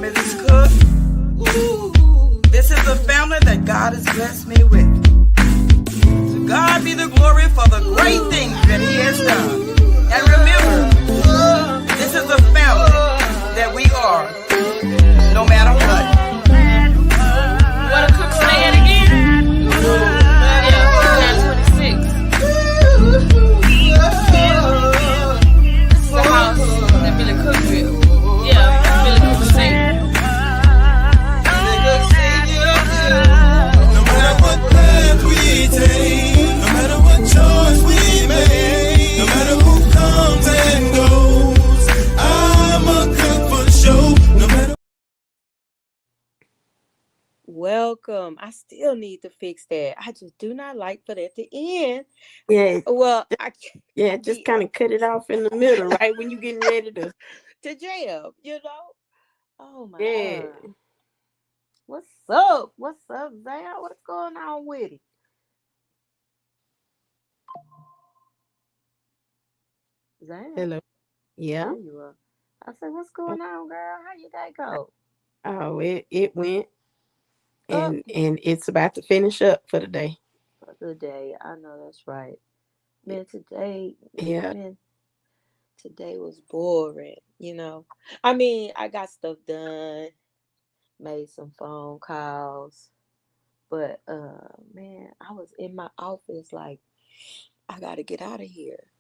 Mrs. Cook. This is the family that God has blessed me with. To God be the glory for the great things that He has done. And remember, this is the family that we are, no matter what. Wanna cook say it again? Yeah, 26. This is the house that Billy Cook built. Yeah, Billy Cook say. No matter what path we take, no matter what choice we make, no matter who comes and goes, I'm a cook for the show. No matter. Welcome. I still need to fix that. I just do not like for that to end. Yeah, Well, I can't just kind of cut it off in the middle, right when you getting ready to jam, you know. Oh my yeah. God. What's up? What's up, Zaya? What's going on with it? Zaya, Hello. Yeah. there you are. I said, what's going on, girl? How your day go? Oh, it went Up and it's about to finish up for the day. for the day. I know that's right. Man, today, Yeah. man, today was boring, you know. I mean, I got stuff done, made some phone calls, but man, I was in my office like, I gotta get out of here.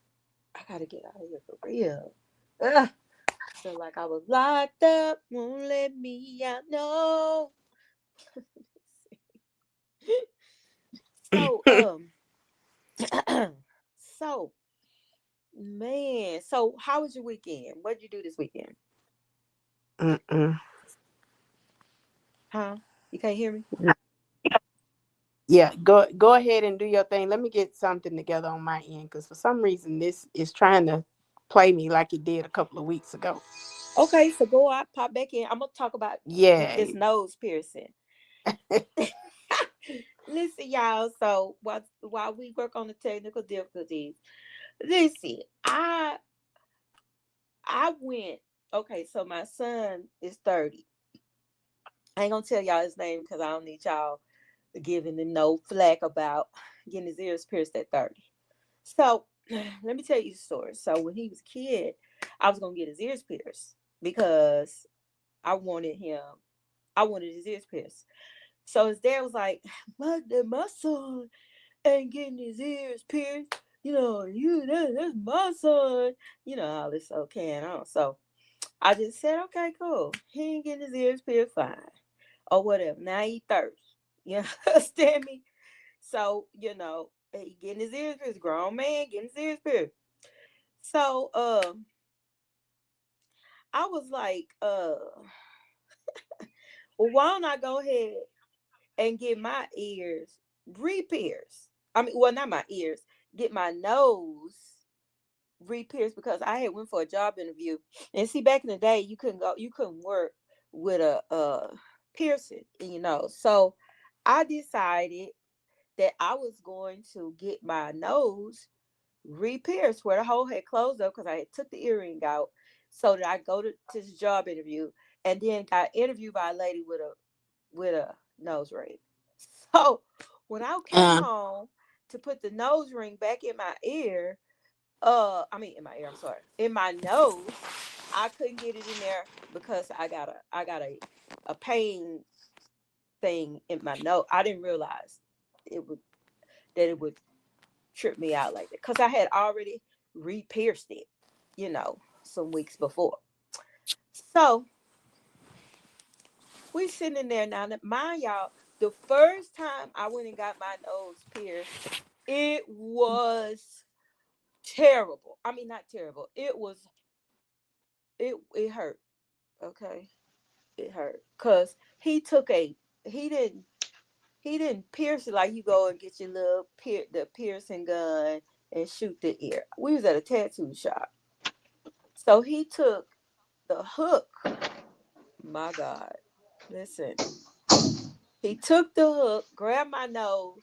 I gotta get out of here for real. Ugh. I feel like I was locked up, won't let me out. No. So so man, so how was your weekend? What did you do this weekend? Mm-mm. Huh? You can't hear me? Yeah, go ahead and do your thing. Let me get something together on my end because for some reason this is trying to play me like it did a couple of weeks ago. Okay, so go out, pop back in. I'm gonna talk about Yeah. this nose piercing. Listen, y'all. So while we work on the technical difficulties, listen, I went. Okay, so my son is 30. I ain't gonna tell y'all his name because I don't need y'all giving him no flack about getting his ears pierced at 30. So let me tell you the story. So when he was a kid, I was gonna get his ears pierced because I wanted his ears pierced. So his dad was like, my son ain't getting his ears pierced. You know, that's my son. You know, all this okay and on. So I just said, okay, cool. He ain't getting his ears pierced, fine. Or whatever. Now he thirst. You understand me? So, you know, he getting his ears pierced. Grown man getting his ears pierced. So I was like, well, why don't I go ahead and get my ears re-pierced? I mean, well, not my ears, get my nose re-pierced because I had went for a job interview. And see, back in the day, you couldn't work with a piercing, you know. So I decided that I was going to get my nose re-pierced where the hole had closed up because I had took the earring out so that I go to this job interview and then got interviewed by a lady with a nose ring. So when I came home to put the nose ring back in my ear, in my ear, I'm sorry, in my nose, I couldn't get it in there because I got a pain thing in my nose. I didn't realize it would trip me out like that because I had already re-pierced it, you know, some weeks before. So we sitting in there now. Mind y'all, the first time I went and got my nose pierced, it was terrible. I mean, not terrible. It hurt. Okay, it hurt because he didn't pierce it like you go and get your little the piercing gun and shoot the ear. We was at a tattoo shop, so he took the hook. My God, listen. He took the hook, grabbed my nose,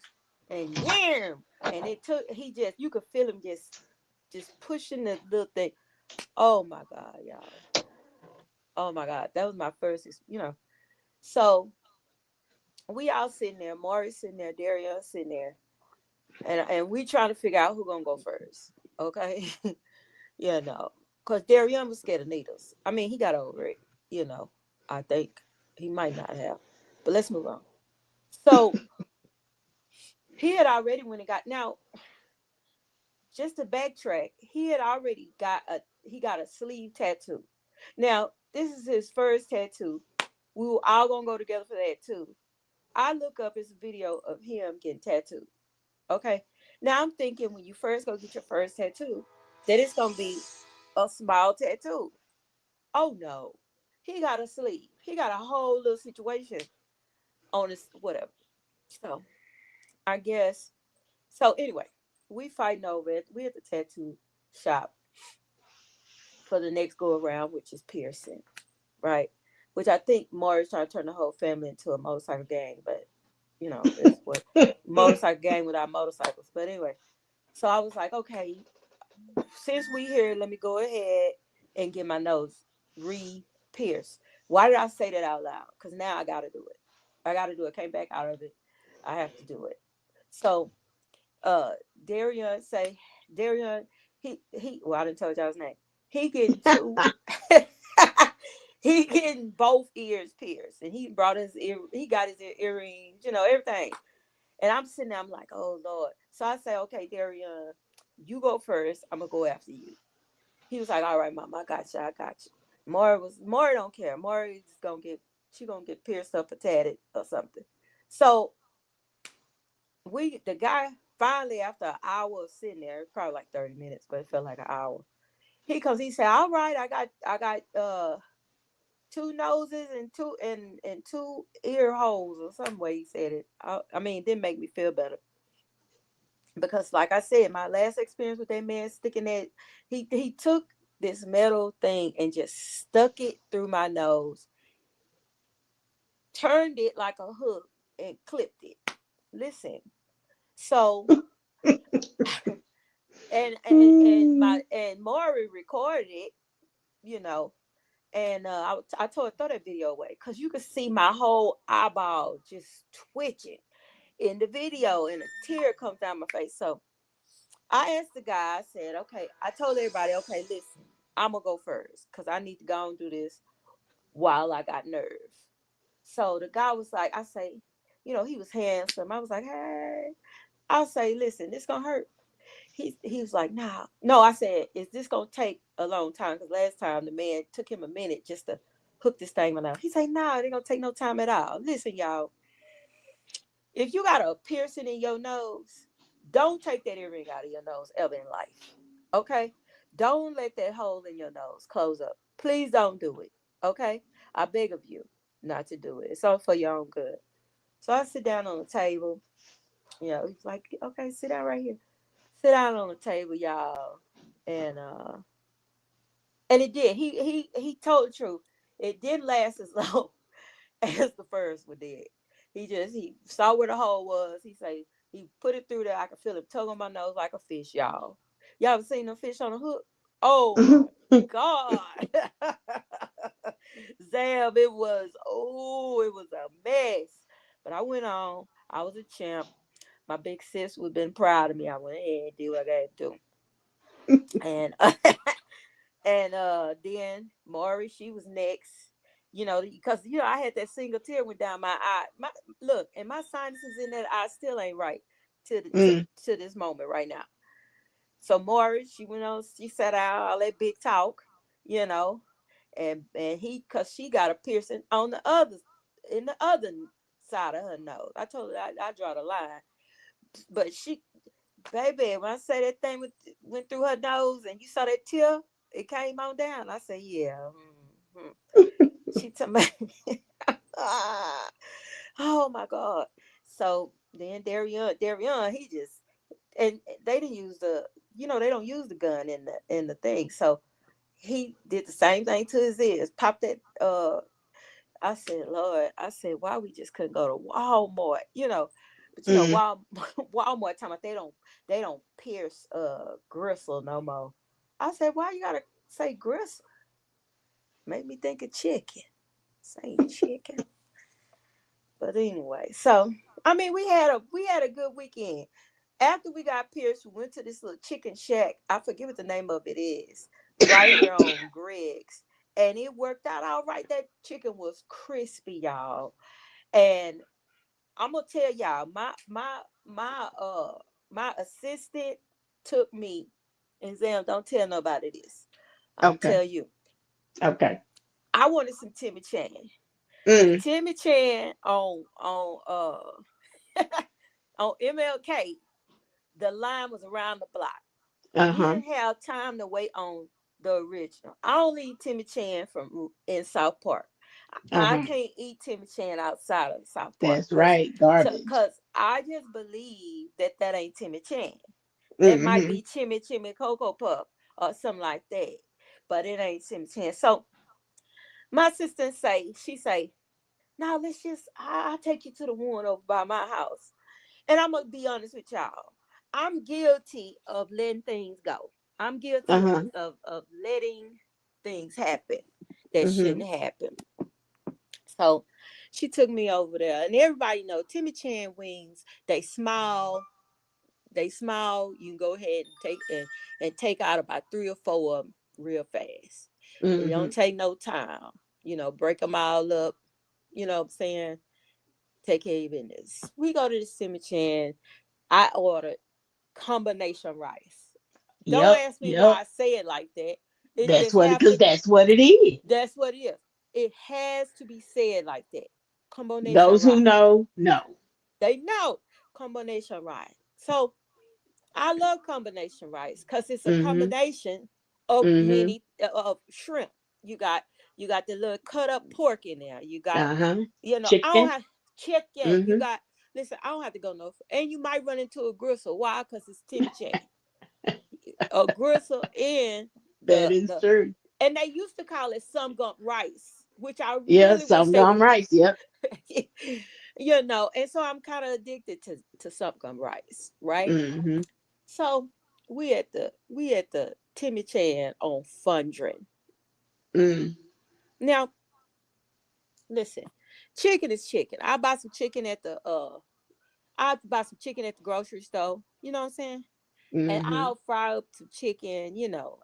and yam, and you could feel him just pushing the little thing. Oh my God, y'all. Oh my God, that was my first, So we all sitting there, Maury sitting there, Daria sitting there, and we trying to figure out who gonna go first. Okay, no, because Darian was scared of needles. I mean, he got over it. I think he might not have, but let's move on. So he had already when he got now. Just to backtrack, he had already got a sleeve tattoo. Now this is his first tattoo. We were all gonna go together for that too. I look up his video of him getting tattooed. Okay. Now I'm thinking when you first go get your first tattoo, that it's gonna be a small tattoo. Oh no. He got a sleeve. He got a whole little situation on his whatever. So I guess so anyway, we fighting over it. We at the tattoo shop for the next go around, which is piercing, right? Which I think Maury's trying to turn the whole family into a motorcycle gang, but it's what motorcycle gang without motorcycles. But anyway, so I was like, okay, since we here, let me go ahead and get my nose re-pierced. Why did I say that out loud? Because now I gotta do it. I gotta do it. Came back out of it. I have to do it. So Darian he well, I didn't tell y'all his name. He getting two he getting both ears pierced, and he brought his ear, he got his earrings, everything. And I'm sitting there, I'm like, oh Lord. So I say, okay, Darian, you go first. I'm gonna go after you. He was like, all right, mom, I got you. Maury don't care. Maury's gonna get pierced up or tatted or something. So the guy finally, after an hour of sitting there, probably like 30 minutes, but it felt like an hour. He said, all right, I got two noses and two ear holes or some way he said it. I mean, it didn't make me feel better. Because like I said, my last experience with that man sticking that, he took this metal thing and just stuck it through my nose, turned it like a hook and clipped it. Listen. So and Maury recorded it, and I told her throw that video away because you could see my whole eyeball just twitching in the video, and a tear comes down my face. So I asked the guy, I said, okay, I told everybody, okay, listen, I'm gonna go first because I need to go and do this while I got nerve. So the guy was like, I say, he was handsome. I was like, hey, I'll say, listen, this gonna hurt. He was like, nah. No, I said, is this gonna take a long time? Because last time the man took him a minute just to hook this thing out. He said, nah, it ain't gonna take no time at all. Listen, y'all, if you got a piercing in your nose, don't take that earring out of your nose ever in life. Okay? Don't let that hole in your nose close up. Please don't do it. Okay? I beg of you not to do it. It's all for your own good. So I sit down on the table. He's like, okay, sit down right here. Sit down on the table, y'all. And it did. He told the truth. It didn't last as long as the first one did. He saw where the hole was. He say he put it through there. I could feel it tug on my nose like a fish, y'all. Y'all ever seen a fish on a hook? Oh my God. Zab, it was a mess. But I went on. I was a champ. My big sis would have been proud of me. I went ahead and did what I got to do. And then Maury, she was next. Because I had that single tear went down my eye. Look, and my sinuses in that eye still ain't right to this moment right now. So Maury, she went on, she sat out all that big talk, and cause she got a piercing on the other side of her nose. I told her I draw the line, but baby, when I say that thing went through her nose and you saw that tear, it came on down. I said, yeah. She told me, oh my God. So then Darian, he just, and they didn't use they don't use the gun in the thing. So he did the same thing to his ears, popped that. I said, Lord, why we just couldn't go to Walmart, But Walmart time they don't pierce gristle no more. I said, why you gotta say gristle? Make me think of chicken. Saying chicken. But anyway, so I mean we had a good weekend. After we got pierced, we went to this little chicken shack. I forget what the name of it is. Right here on Greg's. And it worked out all right. That chicken was crispy, y'all. And I'm gonna tell y'all, my assistant took me and said, don't tell nobody this. I'm Okay. tell you. Okay. I wanted some Timmy Chan. Mm. Timmy Chan on on MLK, the line was around the block. We Uh-huh. didn't have time to wait on the original. I only eat Timmy Chan from in South Park. I Uh-huh. can't eat Timmy Chan outside of South Park That's right. Garbage. because I just believe that ain't Timmy Chan. That might Mm-hmm. be Chimmy Cocoa Puff or something like that, but it ain't Timmy Chan. So my sister she say, now let's just I'll take you to the one over by my house. And I'm gonna be honest with y'all. I'm guilty of letting things go. I'm guilty Uh-huh. of letting things happen that Mm-hmm. shouldn't happen. So she took me over there, and everybody know Timmy Chan wings. They small. You can go ahead and take out about 3 or 4 of them real fast. It Mm-hmm. don't take no time. Break them all up. You know what I'm saying? Take care of your business. We go to the Timmy Chan. I ordered combination rice. Don't Yep. ask me Yep. why I say it like that. It That's just what have because to. that's what it is. That's what it is. It has to be said like that. Combination Those who rice. know. They know combination rice. So I love combination rice because it's a Mm-hmm. combination of Mm-hmm. many of shrimp. You got the little cut up pork in there. You got Uh-huh. I don't Chicken. have chicken. You Mm-hmm. got listen. I don't have to go no. And you might run into a gristle. Why? Because it's Timmy Chan. A gristle in That the is the true. and they used to call it some gump rice, which I Yeah, really wish some they gum would. rice. Yep. And so I'm kind of addicted to some gum rice, right? Mm-hmm. So we at the Timmy Chan on Fundren. Mm. Now, listen, chicken is chicken. I buy some chicken at the grocery store. You know what I'm saying? And Mm-hmm. I'll fry up some chicken,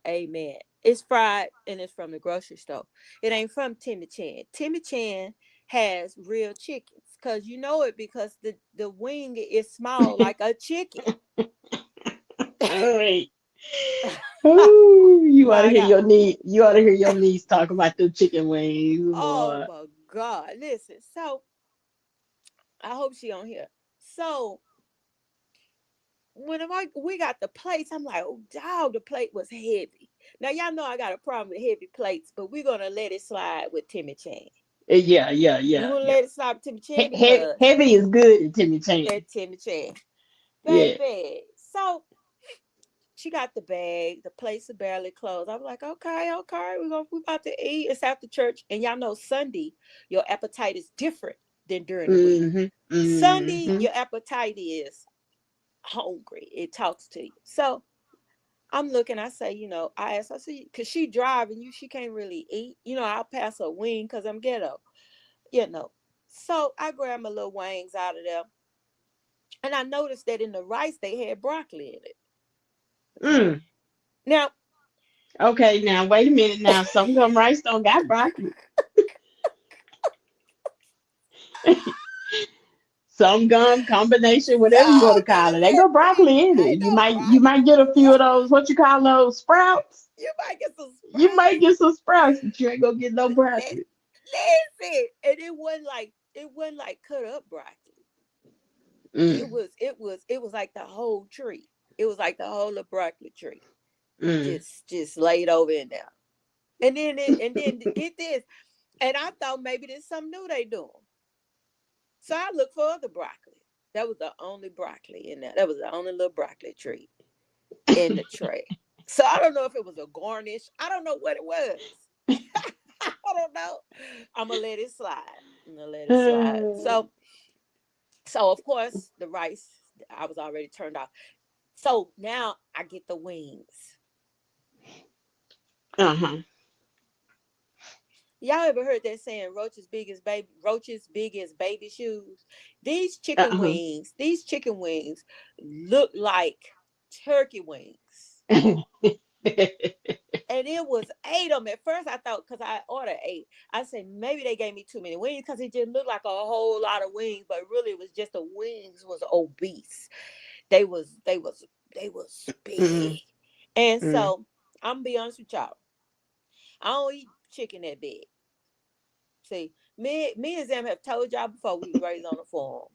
amen. It's fried and it's from the grocery store. It ain't from Timmy Chan. Timmy Chan has real chickens because you know it because the wing is small like a chicken. All right. Ooh, My God. you ought to hear your niece talk about the chicken wings, Oh boy. my God. Listen, so I hope she on here. So when we got the plates, I'm like, oh dog, the plate was heavy. Now y'all know I got a problem with heavy plates, but we're gonna let it slide with Timmy Chan. Yeah, yeah, We're yeah, gonna yeah. let it slide with Timmy Chan Heavy, because heavy is good in Timmy Chan. at Timmy Chan. Yeah. Baby. So she got the bag, the plates are barely closed. I was like, okay, we about to eat. It's after church. And y'all know Sunday, your appetite is different than during the week. Mm-hmm. Sunday, Mm-hmm. your appetite is hungry. It talks to you. So I'm looking, I say, I asked, I see, because she driving she can't really eat. I'll pass her wing because I'm ghetto, you know. So I grabbed my little wings out of there. And I noticed that in the rice, they had broccoli in it. Okay. Mm. Now, Okay, now wait a minute. Now some gum rice don't got broccoli. Some gum combination, whatever you want to no, call it. They man, got broccoli in it. ain't You no might you broccoli. might get a few of those. What you call those sprouts? You might get some You might sprouts. get some sprouts, but you ain't gonna get no Li- broccoli. Listen, and it wasn't like cut up broccoli. It Mm, was it was it was like the whole tree. It was like the whole of broccoli tree, mm. just laid over in there. And then get this, and I thought maybe there's something new they doing. So I looked for other broccoli. That was the only broccoli in there. That was the only little broccoli tree in the tray. So I don't know if it was a garnish. I don't know what it was. I don't know. I'm gonna let it slide. I'm gonna let it slide. So of course the rice I was already turned off. So now I get the wings. Uh-huh. Y'all ever heard that saying, roaches big as baby shoes? These chicken wings look like turkey wings. And it was 8 of them. At first, I thought, because I ordered 8, I said maybe they gave me too many wings because it just looked like a whole lot of wings, but really it was just the wings was obese. They was big. And so I'm gonna be honest with y'all. I don't eat chicken that big. See, me and Zam have told y'all before we was raised on the farm.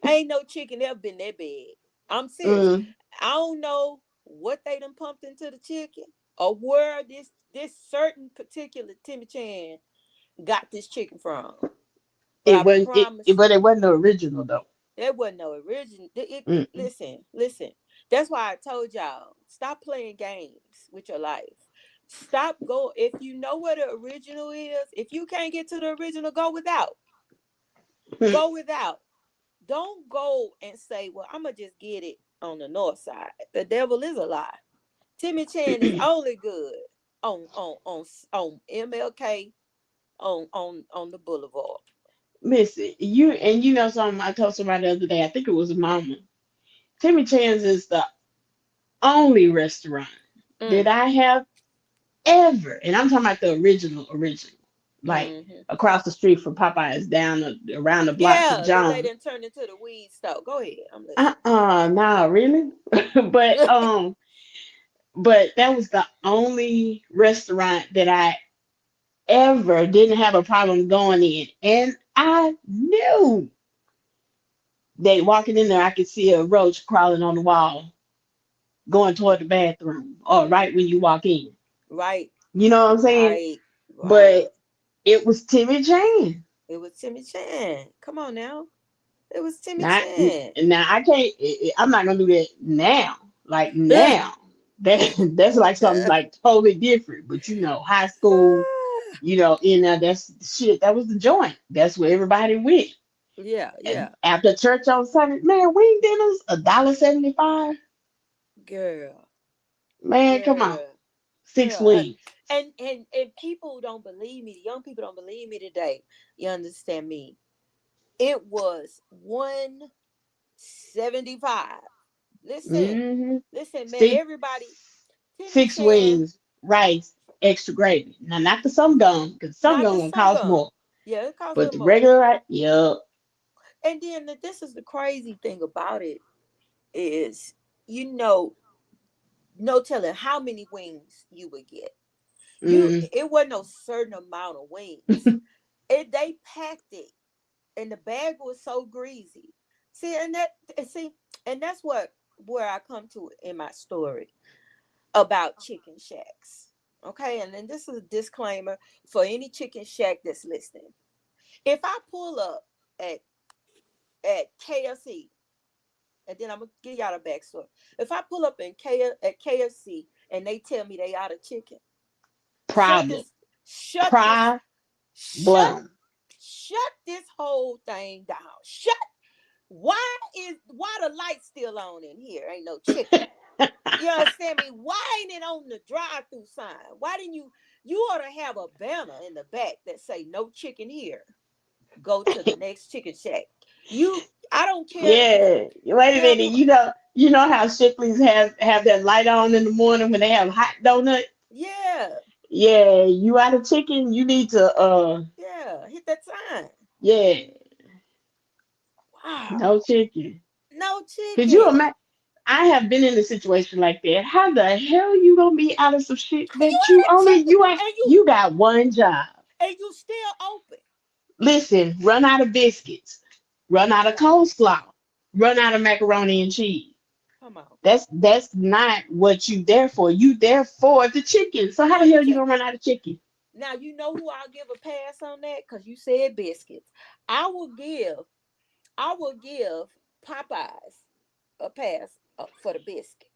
Ain't no chicken ever been that big. I'm serious. I don't know what they done pumped into the chicken or where this certain particular Timmy Chan got this chicken from. But But it wasn't the original though. There wasn't no original. Listen. That's why I told y'all, stop playing games with your life. Stop go. If you know what the original is, if you can't get to the original, go without. Go without. Don't go and say, well, I'm gonna just get it on the north side. The devil is a lie. Timmy Chan is only good on MLK on the boulevard. Listen, you know something I told somebody the other day, I think it was Mama. Timmy Chan's is the only restaurant that I have ever, and I'm talking about the original, like across the street from Popeyes, down around the block from John. They didn't turn into the weed store. Go ahead. I'm listening. Nah, really? but that was the only restaurant that I ever didn't have a problem going in, and I knew that walking in there, I could see a roach crawling on the wall, going toward the bathroom, or right when you walk in. Right. You know what I'm saying? Right. But it was Timmy Chan. It was Timmy Chan. Come on now. It was Timmy Chan. Now I can't. I'm not gonna do that now. Like now, that's like something like totally different. But you know, high school. You know, that's shit. That was the joint. That's where everybody went. Yeah. And after church on Sunday, man, wing dinners $1.75. Girl, man, come on, 6 wings. And people don't believe me. The young people don't believe me today. You understand me? It was $1.75. Listen, man. Everybody. 6 wings, rice, extra gravy. Now, not the some gum, because some gum will cost more. Yeah, it costs. But the regular rice, yeah. And then this is the crazy thing about it is, no telling how many wings you would get. It wasn't no certain amount of wings. They packed it, and the bag was so greasy. And that's where I come to in my story about chicken shacks. Okay, and then this is a disclaimer for any chicken shack that's listening. If I pull up at KFC, and then I'm gonna give y'all a backstory. If I pull up at KFC and they tell me they out of chicken, shut this whole thing down. Why the lights still on in here? Ain't no chicken. You understand me? Why ain't it on the drive-through sign? Why didn't you ought to have a banner in the back that say no chicken here. Go to the next chicken shack. I don't care. Yeah. Wait a minute. You know how Shipley's have that light on in the morning when they have hot donut? Yeah. Yeah, you out of chicken, you need to hit that sign. Yeah. Wow. No chicken. Could you imagine? I have been in a situation like that. How the hell you gonna be out of some shit that you got one job and you still open? Listen, run out of biscuits, run out of coleslaw, run out of macaroni and cheese. Come on. That's not what you there for. You there for the chicken. So how the hell you gonna run out of chicken? Now you know who I'll give a pass on that, because you said biscuits. I will give Popeyes a pass for the biscuit.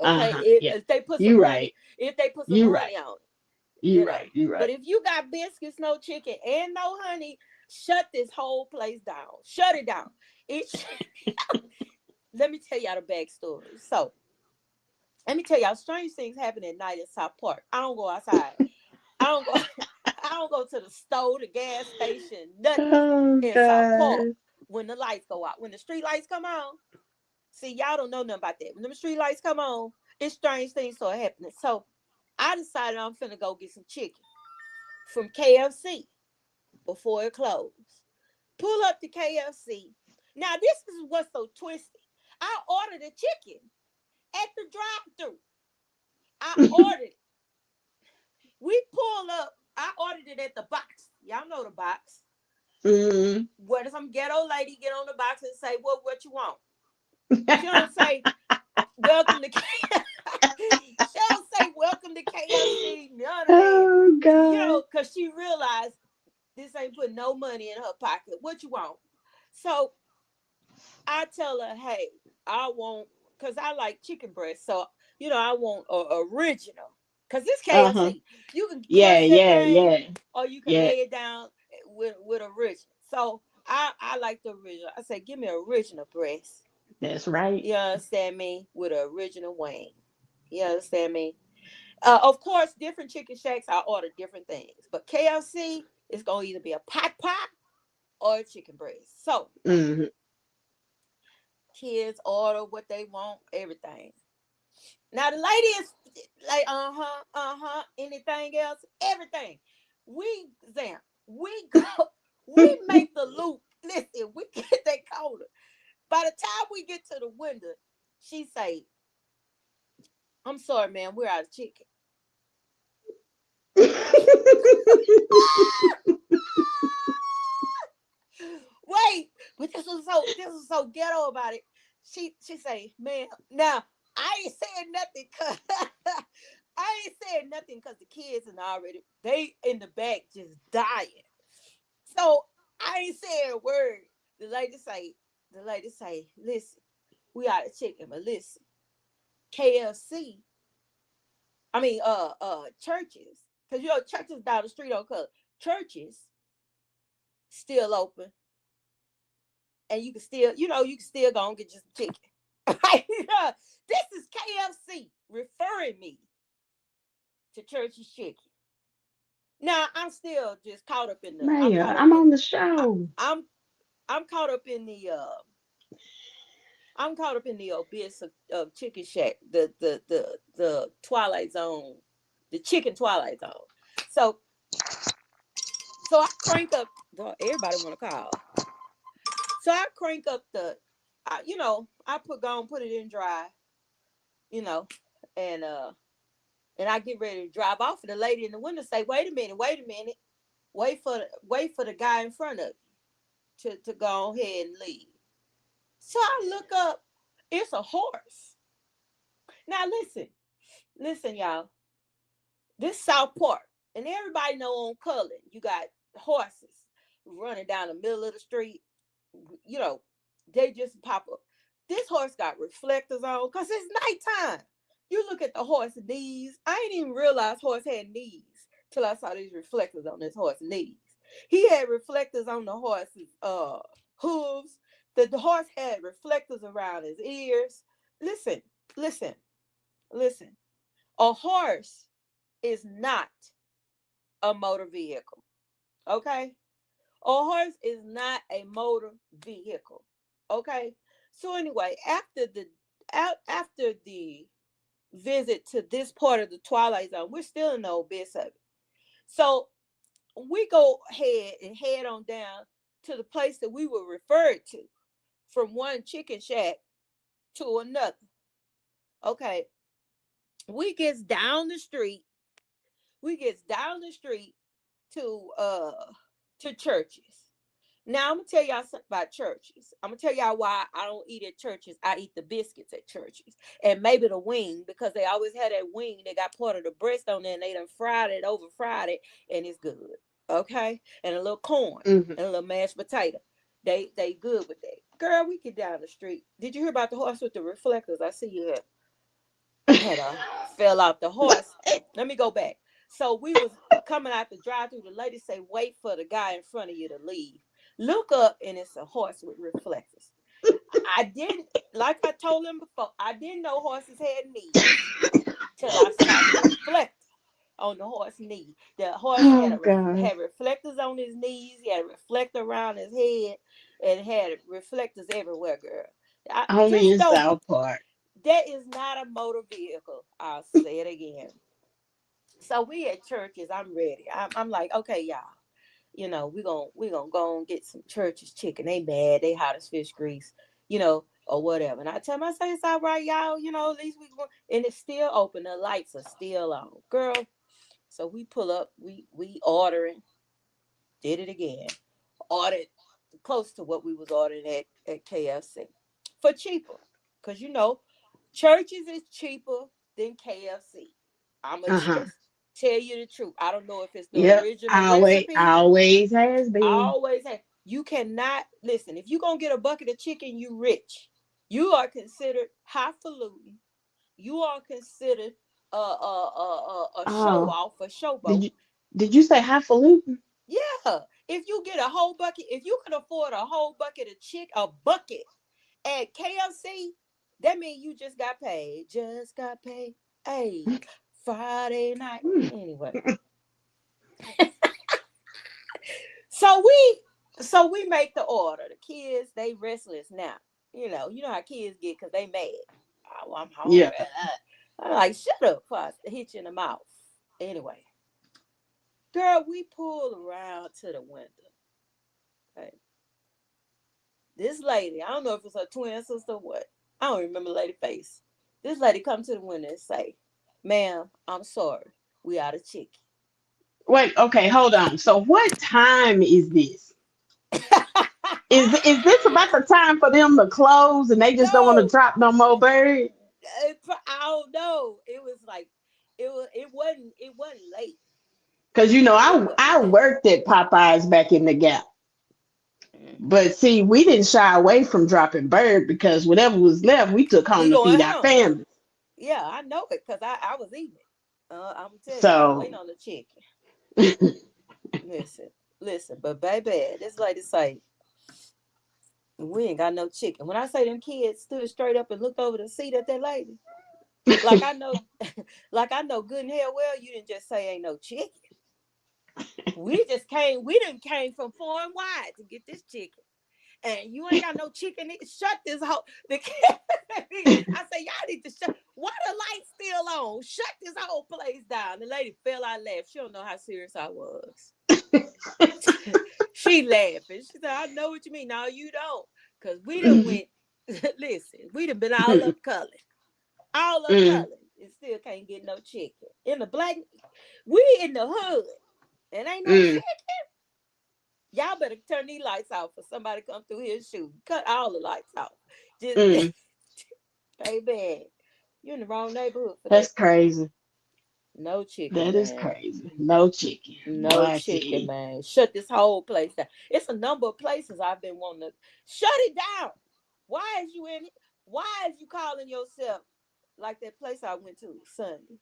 Okay, if they put some money, if they put some honey on it. You're right. But if you got biscuits, no chicken, and no honey, shut this whole place down. Shut it down. Let me tell y'all the backstory. So, let me tell y'all, strange things happen at night in South Park. I don't go outside. I don't go to the store, the gas station, nothing Oh in South Park God. when the lights go out. When the street lights come on, see, y'all don't know nothing about that. When the street lights come on, it's strange things start happening. So I decided I'm finna go get some chicken from KFC before it closed. Pull up to KFC. Now, this is what's so twisted. I ordered a chicken at the drive-thru. I ordered it. We pull up. I ordered it at the box. Y'all know the box. Mm. Where does some ghetto lady get on the box and say, "Well, what you want?" She don't say, "Welcome to KFC." She don't say, "Welcome to KFC." None of that. Oh God. You know, because she realized this ain't putting no money in her pocket. What you want? So I tell her, hey, I want, because I like chicken breast. So, you know, I want an original. Because this KFC, Uh-huh. you can Yeah, crush that yeah, thing, yeah, or you can yeah. lay it down with original. So I like the original. I say, give me an original breast. That's right. You understand me? With an original wing. You understand me? Of course, different chicken shacks, I order different things. But KFC is going to either be a pot or a chicken breast. So Mm-hmm. kids order what they want, everything. Now the lady is like, anything else, everything. We go, we make the loop. Listen, we get that counter. By the time we get to the window, she say, "I'm sorry, man, we're out of chicken." Wait, but this was so ghetto about it. She say, "Man, now I ain't saying nothing cause the kids and already they in the back just dying. So I ain't saying a word. The lady say, listen, we out of chicken, but listen, KFC, I mean churches, because you know churches down the street on color. Churches still open. And you can still go and get just chicken. This is KFC referring me to Church's Chicken. Now I'm still just caught up in the. Maya, I'm on the show. I'm caught up in the. I'm caught up in the abyss of Chicken Shack, the Twilight Zone, the Chicken Twilight Zone. So I crank up. Everybody want to call. So I crank up I put it in dry, and I get ready to drive off, and the lady in the window say, wait a minute, wait for the guy in front of you to go ahead and leave. So I look up, it's a horse. Now listen, y'all, this South Park, and everybody know on Cullen, you got horses running down the middle of the street. You know, they just pop up. This horse got reflectors on because it's nighttime. You look at the horse's knees. I didn't even realize horse had knees till I saw these reflectors on this horse's knees. He had reflectors on the horse's hooves. The horse had reflectors around his ears. Listen. A horse is not a motor vehicle. Okay? A horse is not a motor vehicle. Okay. So anyway, after the visit to this part of the Twilight Zone, we're still in the abyss of it. So we go ahead and head on down to the place that we were referred to from one chicken shack to another. Okay. We gets down the street to Church's. Now I'm gonna tell y'all something about Church's. I'm gonna tell y'all why I don't eat at Church's. I eat the biscuits at Church's, and maybe the wing, because they always had that wing. They got part of the breast on there, and they done over fried it, and it's good. Okay, and a little corn and a little mashed potato. They good with that. Girl, we get down the street. Did you hear about the horse with the reflectors? I see you had fell off the horse. Let me go back. So we was coming out the drive-thru. The lady say, wait for the guy in front of you to leave. Look up, and it's a horse with reflectors. I didn't, like I told him before, I didn't know horses had knees till I saw the reflector. on the horse knee. The horse Oh God. had reflectors on his knees. He had a reflector around his head, and had reflectors everywhere, girl. Only Just in don't. South Park. That is not a motor vehicle. I'll say it again. So we at churches. I'm ready. I'm like, okay, y'all. We gonna go and get some church's chicken. They mad. They hot as fish grease. Or whatever. And I tell them, I say, it's all right, y'all. At least we going, and it's still open. The lights are still on, girl. So we pull up. We ordering. Did it again. Ordered close to what we was ordering at KFC for cheaper, because churches is cheaper than KFC. I'ma Uh-huh. just tell you the truth. I don't know if it's the Yep. original Always, recipe. always has I been. always have. You cannot listen. If you gonna get a bucket of chicken, you rich. You are considered highfalutin. You are considered a show Oh, off, a did showboat. you did you say highfalutin? Yeah. If you get a whole bucket, if you can afford a whole bucket of a bucket at KFC, that means you just got paid. Just got paid. Hey, Friday night. Hmm. Anyway. So we make the order. The kids, they restless now. You know how kids get because they mad. Oh, I'm hungry. Yeah. I'm like, shut up, before I hit you in the mouth. Anyway, girl, we pulled around to the window. Okay. This lady, I don't know if it's her twin sister or what. I don't remember the lady face. This lady come to the window and say, ma'am, I'm sorry. We out of chicken. Wait, okay, hold on. So what time is this? Is this about the time for them to close and they just don't want to No, drop no more birds? I don't know. It was like it wasn't late. Because It I wasn't. worked at Popeyes back in the Gap. But see, we didn't shy away from dropping bird because whatever was left, we took home We to going feed our home. families. Yeah, I know it because I was eating it. I'm telling you, I was waiting So on the chicken. Listen, listen, but baby, this lady say we ain't got no chicken. When I say them kids stood straight up and looked over the seat at that lady, like I know, like I know good and hell well you didn't just say ain't no chicken. We didn't came from far and wide to get this chicken. And you ain't got no chicken. Shut this whole. I say y'all need to shut. Why the lights still on? Shut this whole place down. The lady fell out laughing. She don't know how serious I was. She laughing. She said, "I know what you mean. No, you don't, cause we done went. Listen, we done been all up Mm, color, and still can't get no chicken in the black. We in the hood, and ain't no mm, chicken. Y'all better turn these lights off for somebody come through here and shoot. Cut all the lights off. Just, mm. baby, you in the wrong neighborhood for that. That's crazy. No chicken, That is man. crazy. No chicken. Boy, No I tell chicken, you. man. Shut this whole place down. It's a number of places I've been wanting to shut it down. Why is you in it? Why is you calling yourself like that place I went to Sunday?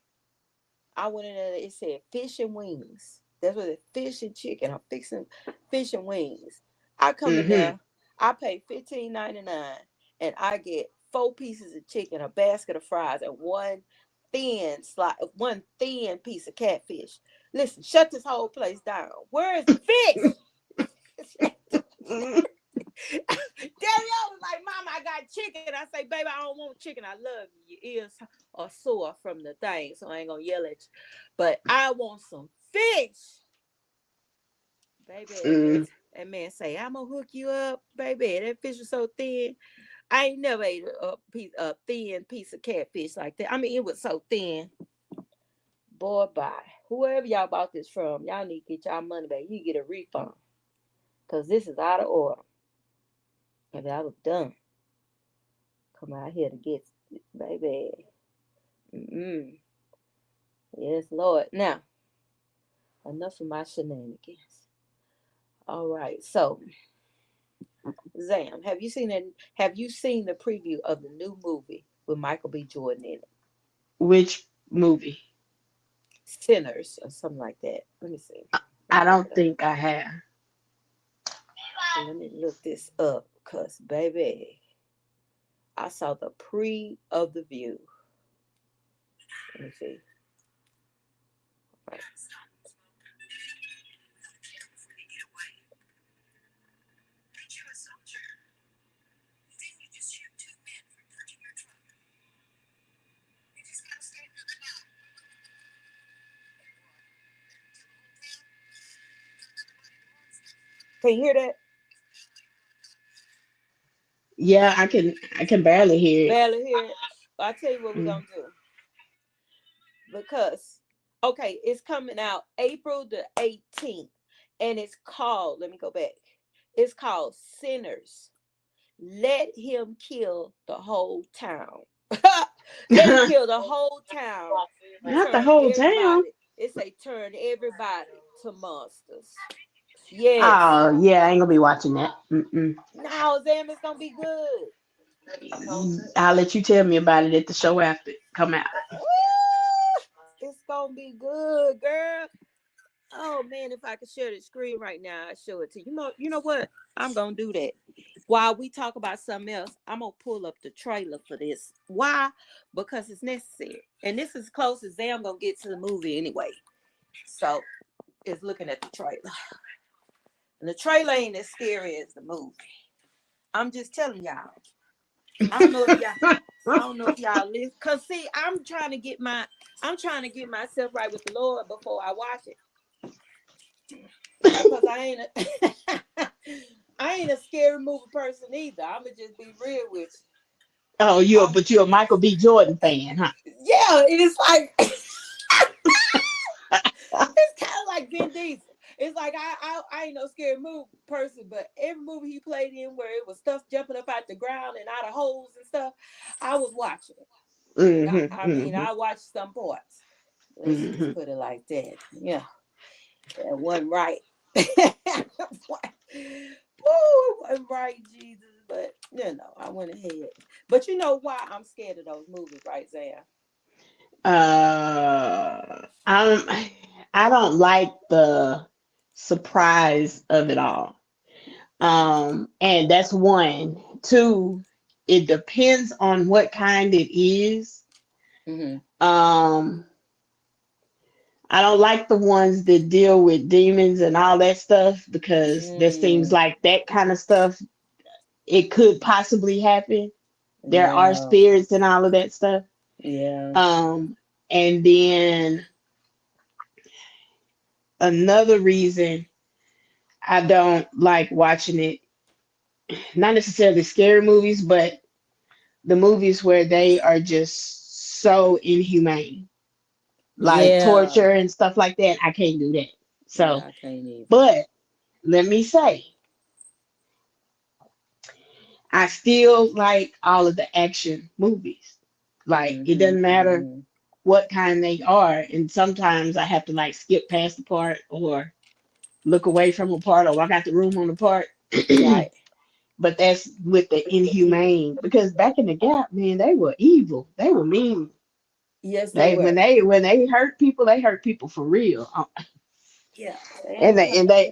I went in there, it said fish and wings. That's what it fish and chicken. I'm fixing fish and wings. I come in Mm-hmm. there, I pay $15.99 and I get 4 pieces of chicken, a basket of fries, and one thin piece of catfish. Listen, shut this whole place down. Where is the fish? Danielle was like, Mom, I got chicken. I say, baby, I don't want chicken. I love you. Your ears are sore from the thing, so I ain't gonna yell at you. But I want some fish. Baby, Mm. that man say, I'm gonna hook you up, baby. That fish was so thin. I ain't never ate a thin piece of catfish like that. I mean, it was so thin. Boy, bye. Whoever y'all bought this from, y'all need to get y'all money back. You get a refund. Because this is out of order. And I was done. Come out here to get baby. Mm-mm. Yes, Lord. Now, enough of my shenanigans. All right. So, Zam, have you seen the preview of the new movie with Michael B. Jordan in it? Which movie? Sinners or something like that. Let me see. Let I me look don't it up. think I have. Let me look this up. Cause baby, I saw the pre of the view. Let me see. Right. Can you hear that? Yeah, I can barely hear it. Barely hear it. I tell you what we're Mm. gonna do because okay, it's coming out April the 18th, and it's called. Let me go back. It's called Sinners. Let him kill the whole town. Let him kill the whole town. Not the Turn whole town. everybody. It say turn everybody to monsters. Yes. Oh yeah, I ain't gonna be watching that. Mm-mm. Now, Zam, it's gonna be good. I'll let you tell me about it at the show after it come out. Woo! It's gonna be good, girl. Oh man, if I could share the screen right now, I'd show it to you. You know what? I'm gonna do that. While we talk about something else, I'm gonna pull up the trailer for this. Why? Because it's necessary. And this is close as Zam gonna get to the movie anyway. So it's looking at the trailer. And the trailer ain't as scary as the movie. I'm just telling y'all. I don't know if y'all I don't know if y'all listen. Cause see, I'm trying to get myself right with the Lord before I watch it. Because I ain't a scary movie person either. I'ma just be real with Oh, you. but you're a Michael B. Jordan fan, huh? Yeah, it's like it's kind of like Vin Diesel. It's like I ain't no scary movie person, but every movie he played in where it was stuff jumping up out the ground and out of holes and stuff, I was watching it. I mean, I watched some parts. Let's just put it like that. Yeah, that wasn't right. Woo, wasn't right, Jesus. But I went ahead. But you know why I'm scared of those movies, right, Zan? I don't like the surprise of it all. And that's one. Two, it depends on what kind it is. Mm-hmm. I don't like the ones that deal with demons and all that stuff because that seems like that kind of stuff, it could possibly happen. There are Yeah. spirits and all of that stuff. Yeah. And then another reason I don't like watching it, not necessarily scary movies, but the movies where they are just so inhumane, like Yeah. torture and stuff like that. I can't do that. So, Yeah, I can't even. but let me say, I still like all of the action movies. Like it doesn't matter what kind they are. And sometimes I have to like skip past the part or look away from a part or walk out the room on the part. Right. But that's with the inhumane because back in the gap, man, they were evil. They were mean. Yes, they They were. when they hurt people, they hurt people for real. Yeah. And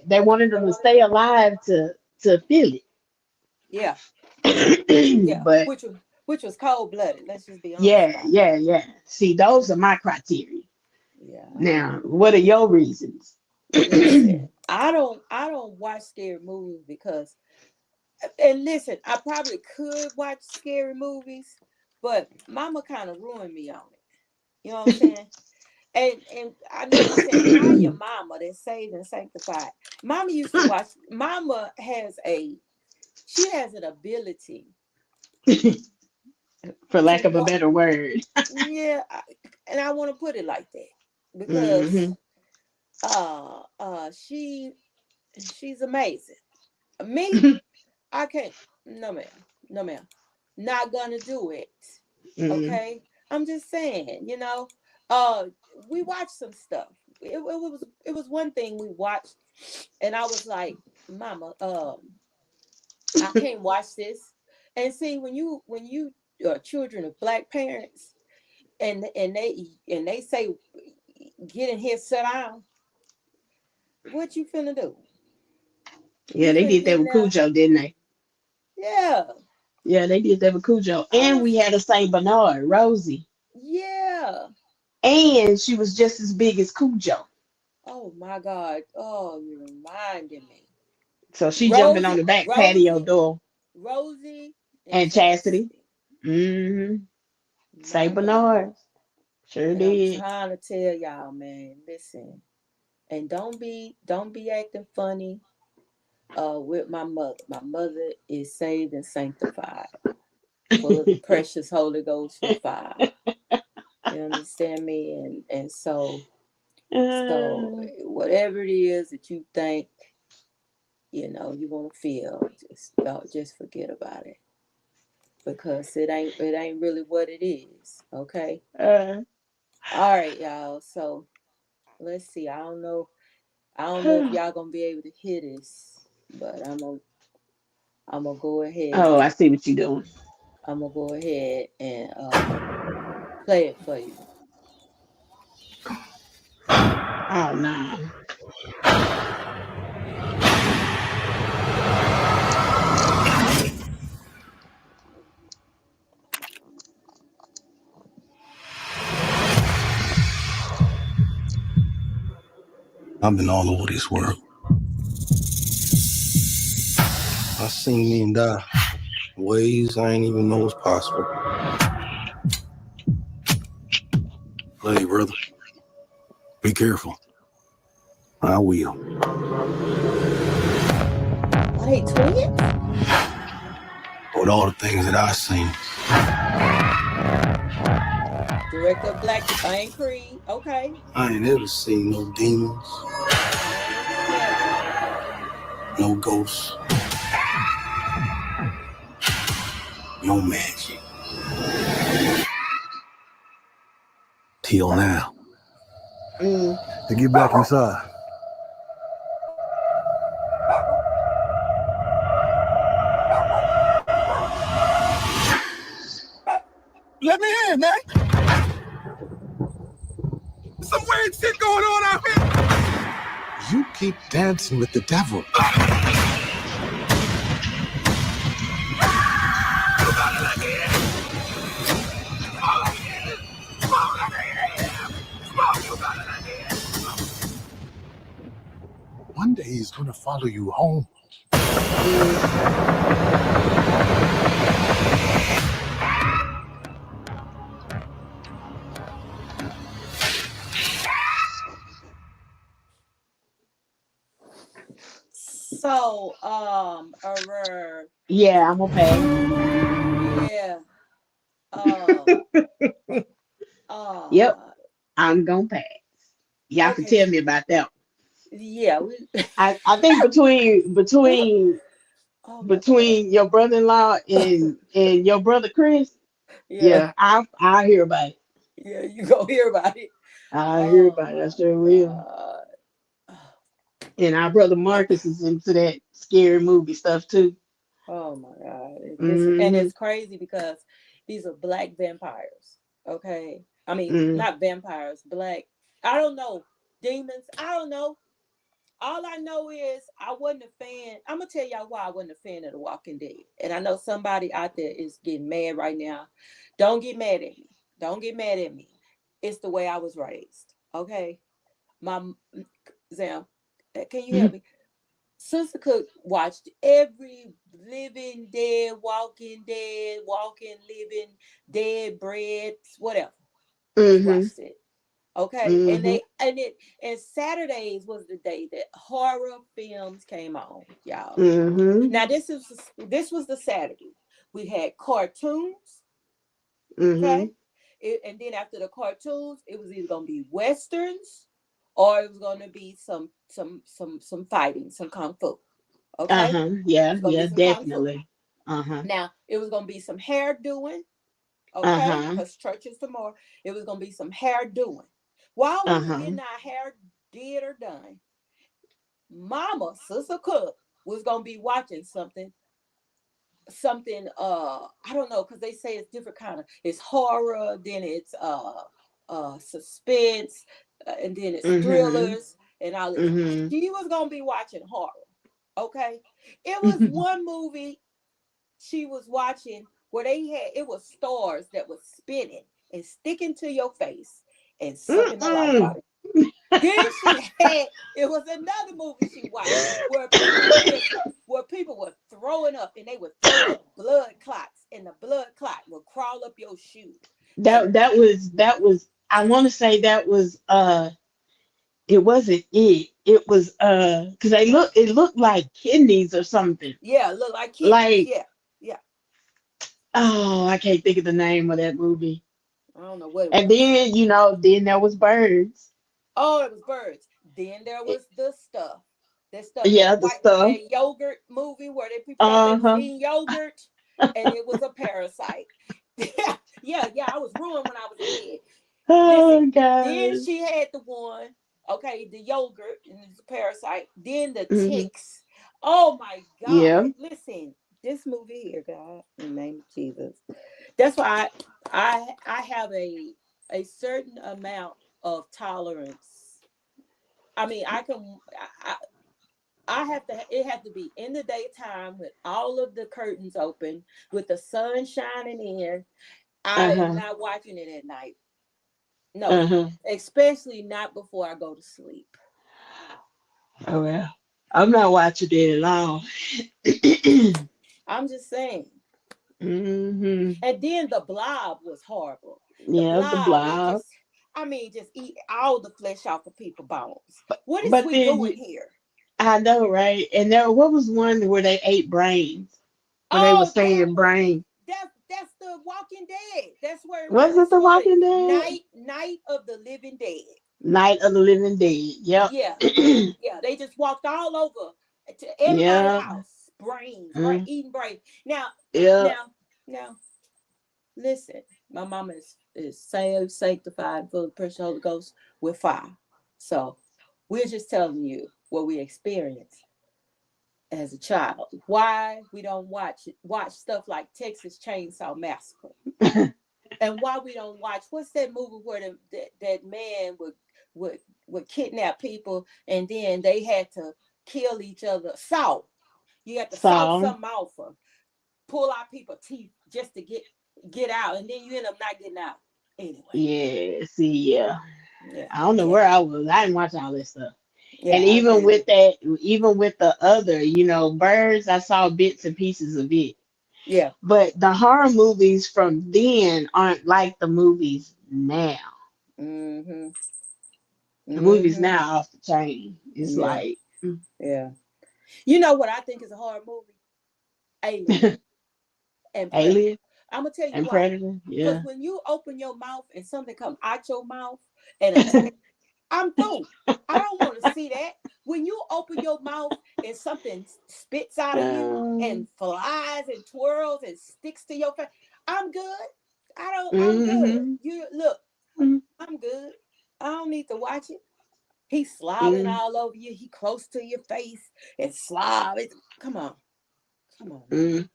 they wanted them to stay alive to feel Yeah. it. Yeah. But Which was cold blooded. Let's just be honest yeah, about it. yeah, yeah. See, those are my criteria. Yeah. Now, what are your reasons? Listen, I don't watch scary movies because and listen, I probably could watch scary movies, but mama kind of ruined me on it. You know what I'm saying? And I know you said, how your mama that's saved and sanctified. Mama used to watch. Mama she has an ability. For To lack of a watch. better word. Yeah, and I want to put it like that because Hmm. she's amazing. Me, I can't. No ma'am, no ma'am, not gonna do it. Hmm. Okay, I'm just saying. We watched some stuff. It was one thing we watched, and I was like, Mama, I can't watch this. And see, when you are children of black parents, and they say, get in here, sit down. What you finna do? Yeah, You they finna did get that in with there? Cujo, didn't they? Yeah. Yeah, they did that with Cujo. I And was, we had a Saint Bernard, Rosie. yeah. And she was just as big as Cujo. Oh my God. Oh, you reminded me. So she jumping on the back patio Rosie, door. Rosie, and And Chastity. Chastity. Mm-hmm. My St. God. Bernard. Sure And I'm did. trying to tell y'all, man, listen. And don't be acting funny with my mother. My mother is saved and sanctified, full of the precious Holy Ghost and fire. You understand me? And so whatever it is that you think, you want to feel, just forget about it, because it ain't really what it is. Okay. uh, All right, y'all. So let's see. I don't know if y'all gonna be able to hear this, but I'm gonna go ahead. oh, I see what you're doing. I'm gonna go ahead and play it for you. Oh no. I've been all over this world. I seen men die ways I ain't even know was possible. Hey, brother, be careful. I will. Are they twins? With all the things that I seen, Director of Black Define Creed. Okay. I ain't ever seen no demons, no ghosts, no magic. Till now. Mm. To get back inside. Let me in, man. Some weird shit going on out here. You keep dancing with the devil. One day he's gonna follow you home. So, Yeah, I'm okay. yeah, Yep, I'm gonna pass. Y'all can okay, tell me about that. yeah, I think between oh my God, your brother-in-law and your brother Chris, yeah, yeah, I'll hear about it. yeah, you go hear about it. I'll hear Oh about it. I my sure will. God. And our brother Marcus is into that scary movie stuff too. Oh my God. And Mm-hmm. it's crazy because these are black vampires. Okay. I mean, Mm. not vampires, black. I don't know. Demons. I don't know. All I know is I wasn't a fan. I'm going to tell y'all why I wasn't a fan of The Walking Dead. And I know somebody out there is getting mad right now. Don't get mad at me. Don't get mad at me. It's the way I was raised. Okay. Zam, can you help me? Sister Cook watched every living, dead, walking, living, dead, bread, whatever. We Mm-hmm. watched it. Okay. Mm-hmm. And Saturdays was the day that horror films came on, y'all. Mm-hmm. Now this was the Saturday. We had cartoons. Mm-hmm. Okay. And then after the cartoons, it was either gonna be westerns or it was gonna be some fighting, some kung fu. Okay. Uh-huh. Yeah, It's gonna yeah, be some kung fu. definitely. Uh-huh. Now it was gonna be some hair doing, okay, Uh-huh. because church is tomorrow. It was gonna be some hair doing. While we were Uh-huh. getting our hair did or done, Mama, Sister Cook, was gonna be watching something. I don't know, because they say it's different kind of. It's horror, then it's suspense, and then it's Mm-hmm. thrillers and all this. Mm-hmm. She was gonna be watching horror. Okay, it was one movie she was watching where it was stars that was spinning and sticking to your face and sucking the life Mm-mm. out of you. Then she had, it was another movie she watched where people were throwing up and they would throw up blood clots and the blood clot would crawl up your shoe. And That was I want to say that was it wasn't it was because it looked like kidneys or something. yeah, look like kidneys. Like, Yeah, yeah. oh, I can't think of the name of that movie. I don't know what it And was. then, then there was birds. Oh, it was birds. Then there was the stuff. That stuff, Yeah, that the white, stuff. that yogurt movie where the people thought they was Uh-huh. eating yogurt, and it was a parasite. Yeah, yeah. I was ruined when I was a kid. Oh Listen, then gosh. she had the one, okay, the yogurt and it's a parasite. Then the Hmm. ticks. Oh my God! Yeah. Listen, this movie here, God, in the name of Jesus. That's why I have a certain amount of tolerance. I mean, I have to. It had to be in the daytime with all of the curtains open, with the sun shining in. I am Uh-huh. not watching it at night. No, Uh-huh. especially not before I go to sleep. Oh well. I'm not watching it at all. I'm just saying. Hmm. And then the blob was horrible. The Yeah, the blob, it blob. just, I mean, just eat all the flesh off of people's bones. What is But we then doing here? I know, right? And there what was one where they ate brains? Where they were Oh, that saying one. brain. That's the Walking Dead. That's where Was it it's The called Walking Dead? Night of the Living Dead. Night of the Living Dead. Yep. Yeah, yeah. They just walked all over to everybody's Yeah. house, brains, right? Mm, Eating brains. Now, yeah. now, now. Listen, my mama is saved, sanctified, full of the precious Holy Ghost with fire. So we're just telling you what we experienced as a child. Why we don't watch stuff like Texas Chainsaw Massacre, and why we don't watch what's that movie where that man would kidnap people and then they had to kill each other. Salt. You have to salt So, something off of, pull out people's teeth just to get out, and then you end up not getting out anyway. yeah, see, yeah. Yeah, I don't know yeah, where I was. I didn't watch all this stuff. And yeah. I even can't. with that, even with the other, birds, I saw bits and pieces of it. Yeah. But the horror movies from then aren't like the movies now. Mhm. The movies Mhm. now are off the chain. It's Yeah. like Yeah. You know what I think is a horror movie? Alien and Predator. Alien I'm gonna tell you and why. Predator. Because Yeah. when you open your mouth and something come out your mouth and attack, I'm through. I don't want to see that. When you open your mouth and something spits out of you Um, and flies and twirls and sticks to your face, I'm good. I'm good. hmm You look, I'm good. I don't need to watch it. He's slobbing mm, all over you. He close to your face and slob. Come on. Come on now. mm.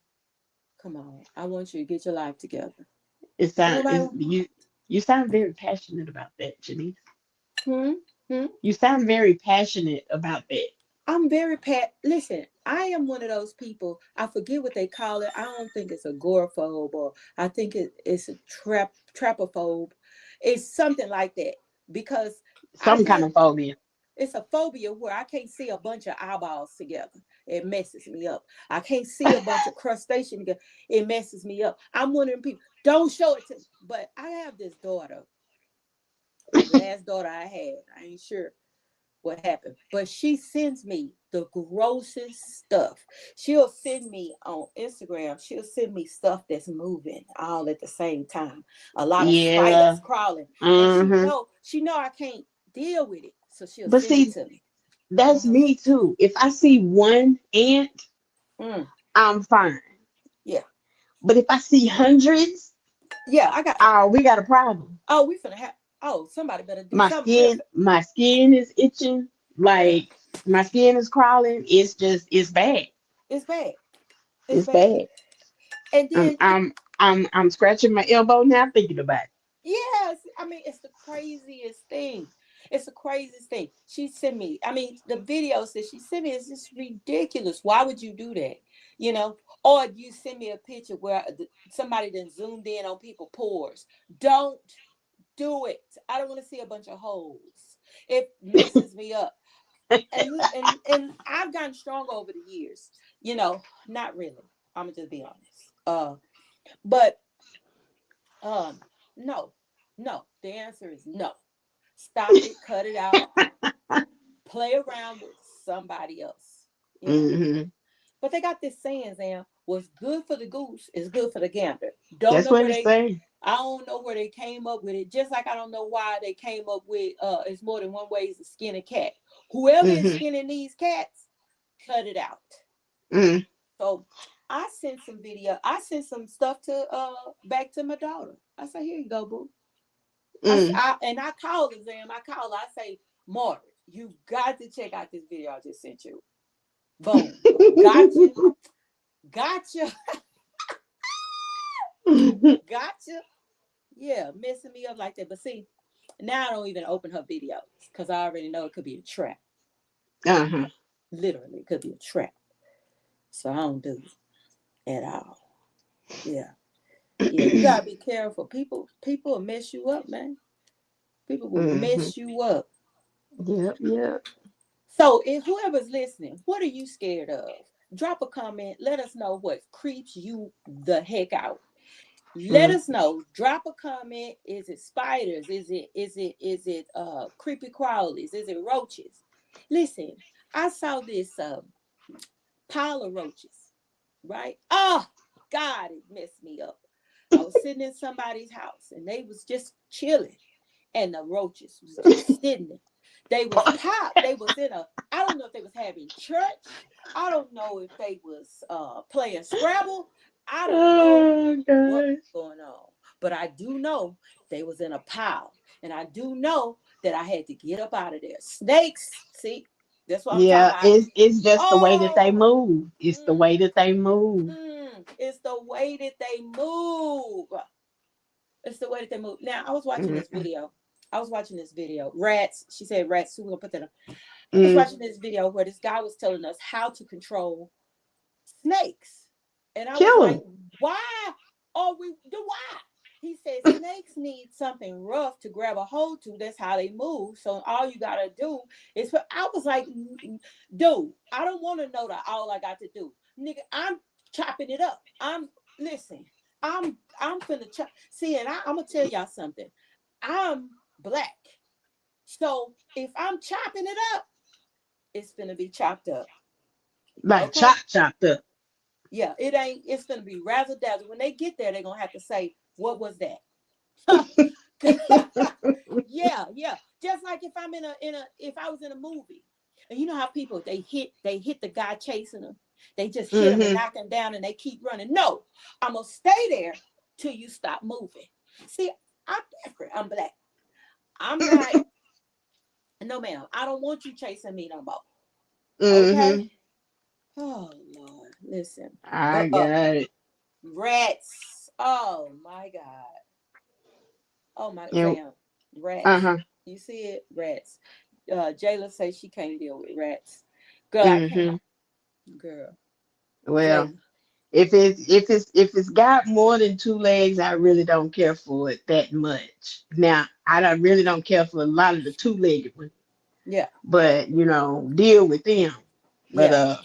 Come on. I want you to get your life together. It Ain't sound nobody. is you sound very passionate about that, Janice. Hmm? Hmm? You sound very passionate about that. I'm very Listen, I am one of those people. I forget what they call it. I don't think it's agoraphobe, or I think it's a trapophobe. It's something like that because I Some kind can't. of phobia. It's a phobia where I can't see a bunch of eyeballs together. It messes me up. I can't see a bunch of crustacean together. It messes me up. I'm one of them people. Don't show it to me. But I have this daughter. The last daughter I had. I ain't sure what happened, but she sends me the grossest stuff. She'll send me on Instagram, she'll send me stuff that's moving all at the same time, a lot of Yeah. spiders crawling, and Hmm. she know I can't deal with it, so she'll But send it see, to me. that's Mhm. me too. If I see one ant, Mm, I'm fine. yeah, But if I see hundreds, yeah, I got. oh, we got a problem. Oh, we finna have. Oh, somebody better do My something real. skin is itching. Yeah, Like my skin is crawling. It's bad. it's bad. It's It's bad. bad. And I'm then I'm I'm scratching my elbow now thinking about it. yes, I mean it's the craziest thing. It's the craziest thing. She sent me. I mean, the videos that she sent me is just ridiculous. Why would you do that? You know, or you send me a picture where somebody then zoomed in on people pores. Don't do it. I don't want to see a bunch of holes. It messes me up. And I've gotten stronger over the years. Not really. I'm gonna just be honest. But um, no, no. The answer is no. Stop it. Cut it out. Play around with somebody else. Hmm. But they got this saying, Sam, what's good for the goose is good for the gander. Don't That's know what where it's they saying. I don't know where they came up with it. Just like I don't know why they came up with it's more than one way to skin a cat. Whoever is Hmm. skinning these cats, cut it out. Mm. So I sent some video. I sent some stuff to back to my daughter. I say, here you go, boo. Mm. I called her, Sam. I called her. I say, Margaret, you got to check out this video I just sent you. Boom. Gotcha. Gotcha. Gotcha. Yeah, messing me up like that. But see, now I don't even open her videos because I already know it could be a trap. Uh-huh. Literally, it could be a trap. So I don't do it at all. Yeah. Yeah, you gotta be careful. People will mess you up, man. People will Hmm. mess you up. Yep, yep. So if whoever's listening, what are you scared of? Drop a comment. Let us know what creeps you the heck out. Let Mm. us know. Drop a comment. Is it spiders? Is it creepy crawlies? Is it roaches? Listen, I saw this pile of roaches, right? Oh God, it messed me up. I was sitting in somebody's house and they was just chilling, and the roaches was just sitting there. They was popped. They was in a. I don't know if they was having church. I don't know if they was playing Scrabble. I don't know Oh what gosh. was going on, but I do know they was in a pile, and I do know that I had to get up out of there. Snakes, see, that's what I'm talking Yeah, about. it's just the way that they Oh, move. It's the mm, way that they move. it's the way that they move. It's the way that they move. Now, I was watching this Mm-mm. video. I was watching this video. Rats. She said rats. So we're gonna put that up. I was Mm. watching this video where this guy was telling us how to control snakes, and I was Kill like, them. "Why are we? Why?" He said snakes need something rough to grab a hold to. That's how they move. So all you gotta do is. I was like, "Dude, I don't want to know that. All I got to do, nigga, I'm chopping it up. Listen. I'm finna chop. See, and I'm gonna tell y'all something. I'm black, so if I'm chopping it up, it's gonna be chopped up. Like Okay? chopped up. Yeah, it ain't. It's gonna be razzle dazzle. When they get there, they're gonna have to say, "What was that?" Yeah, yeah. Just like if I'm if I was in a movie, and you know how people they hit the guy chasing them, they just hit him and Hmm. knock him down, and they keep running. No, I'm gonna stay there till you stop moving. See, I'm different. I'm black. I'm not. No, ma'am. I don't want you chasing me no more. Okay. Hmm. Oh Lord, listen. I But got it. rats. Oh my God. Oh my And Sam. Rats. uh-huh. You see it? Rats. Jayla says she can't deal with rats. Girl, I Hmm. can't. Girl, Well, Jayla. if it's got more than two legs, I really don't care for it that much. Now, really don't care for a lot of the two-legged ones, Yeah, but deal with them. But yeah,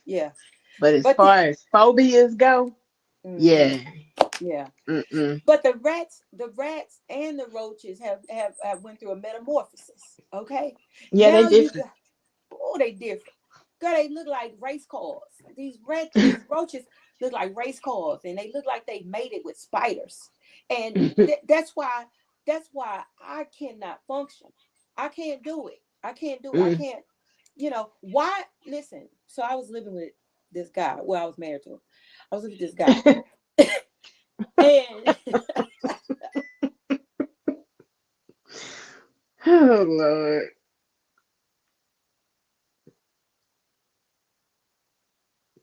yeah. as But the far as phobias go, hmm yeah. yeah. Mm-mm. But the rats and the roaches have went through a metamorphosis. Okay. Yeah, they Now you different. got they different. Girl, they look like race cars. These roaches look like race cars, and they look like they made it with spiders. And that's why I cannot function. I can't do it. I can't do it. I Mm. can't. Why? Listen. So I was living with this guy. Well, I was married to him. I was with this guy, and Oh Lord.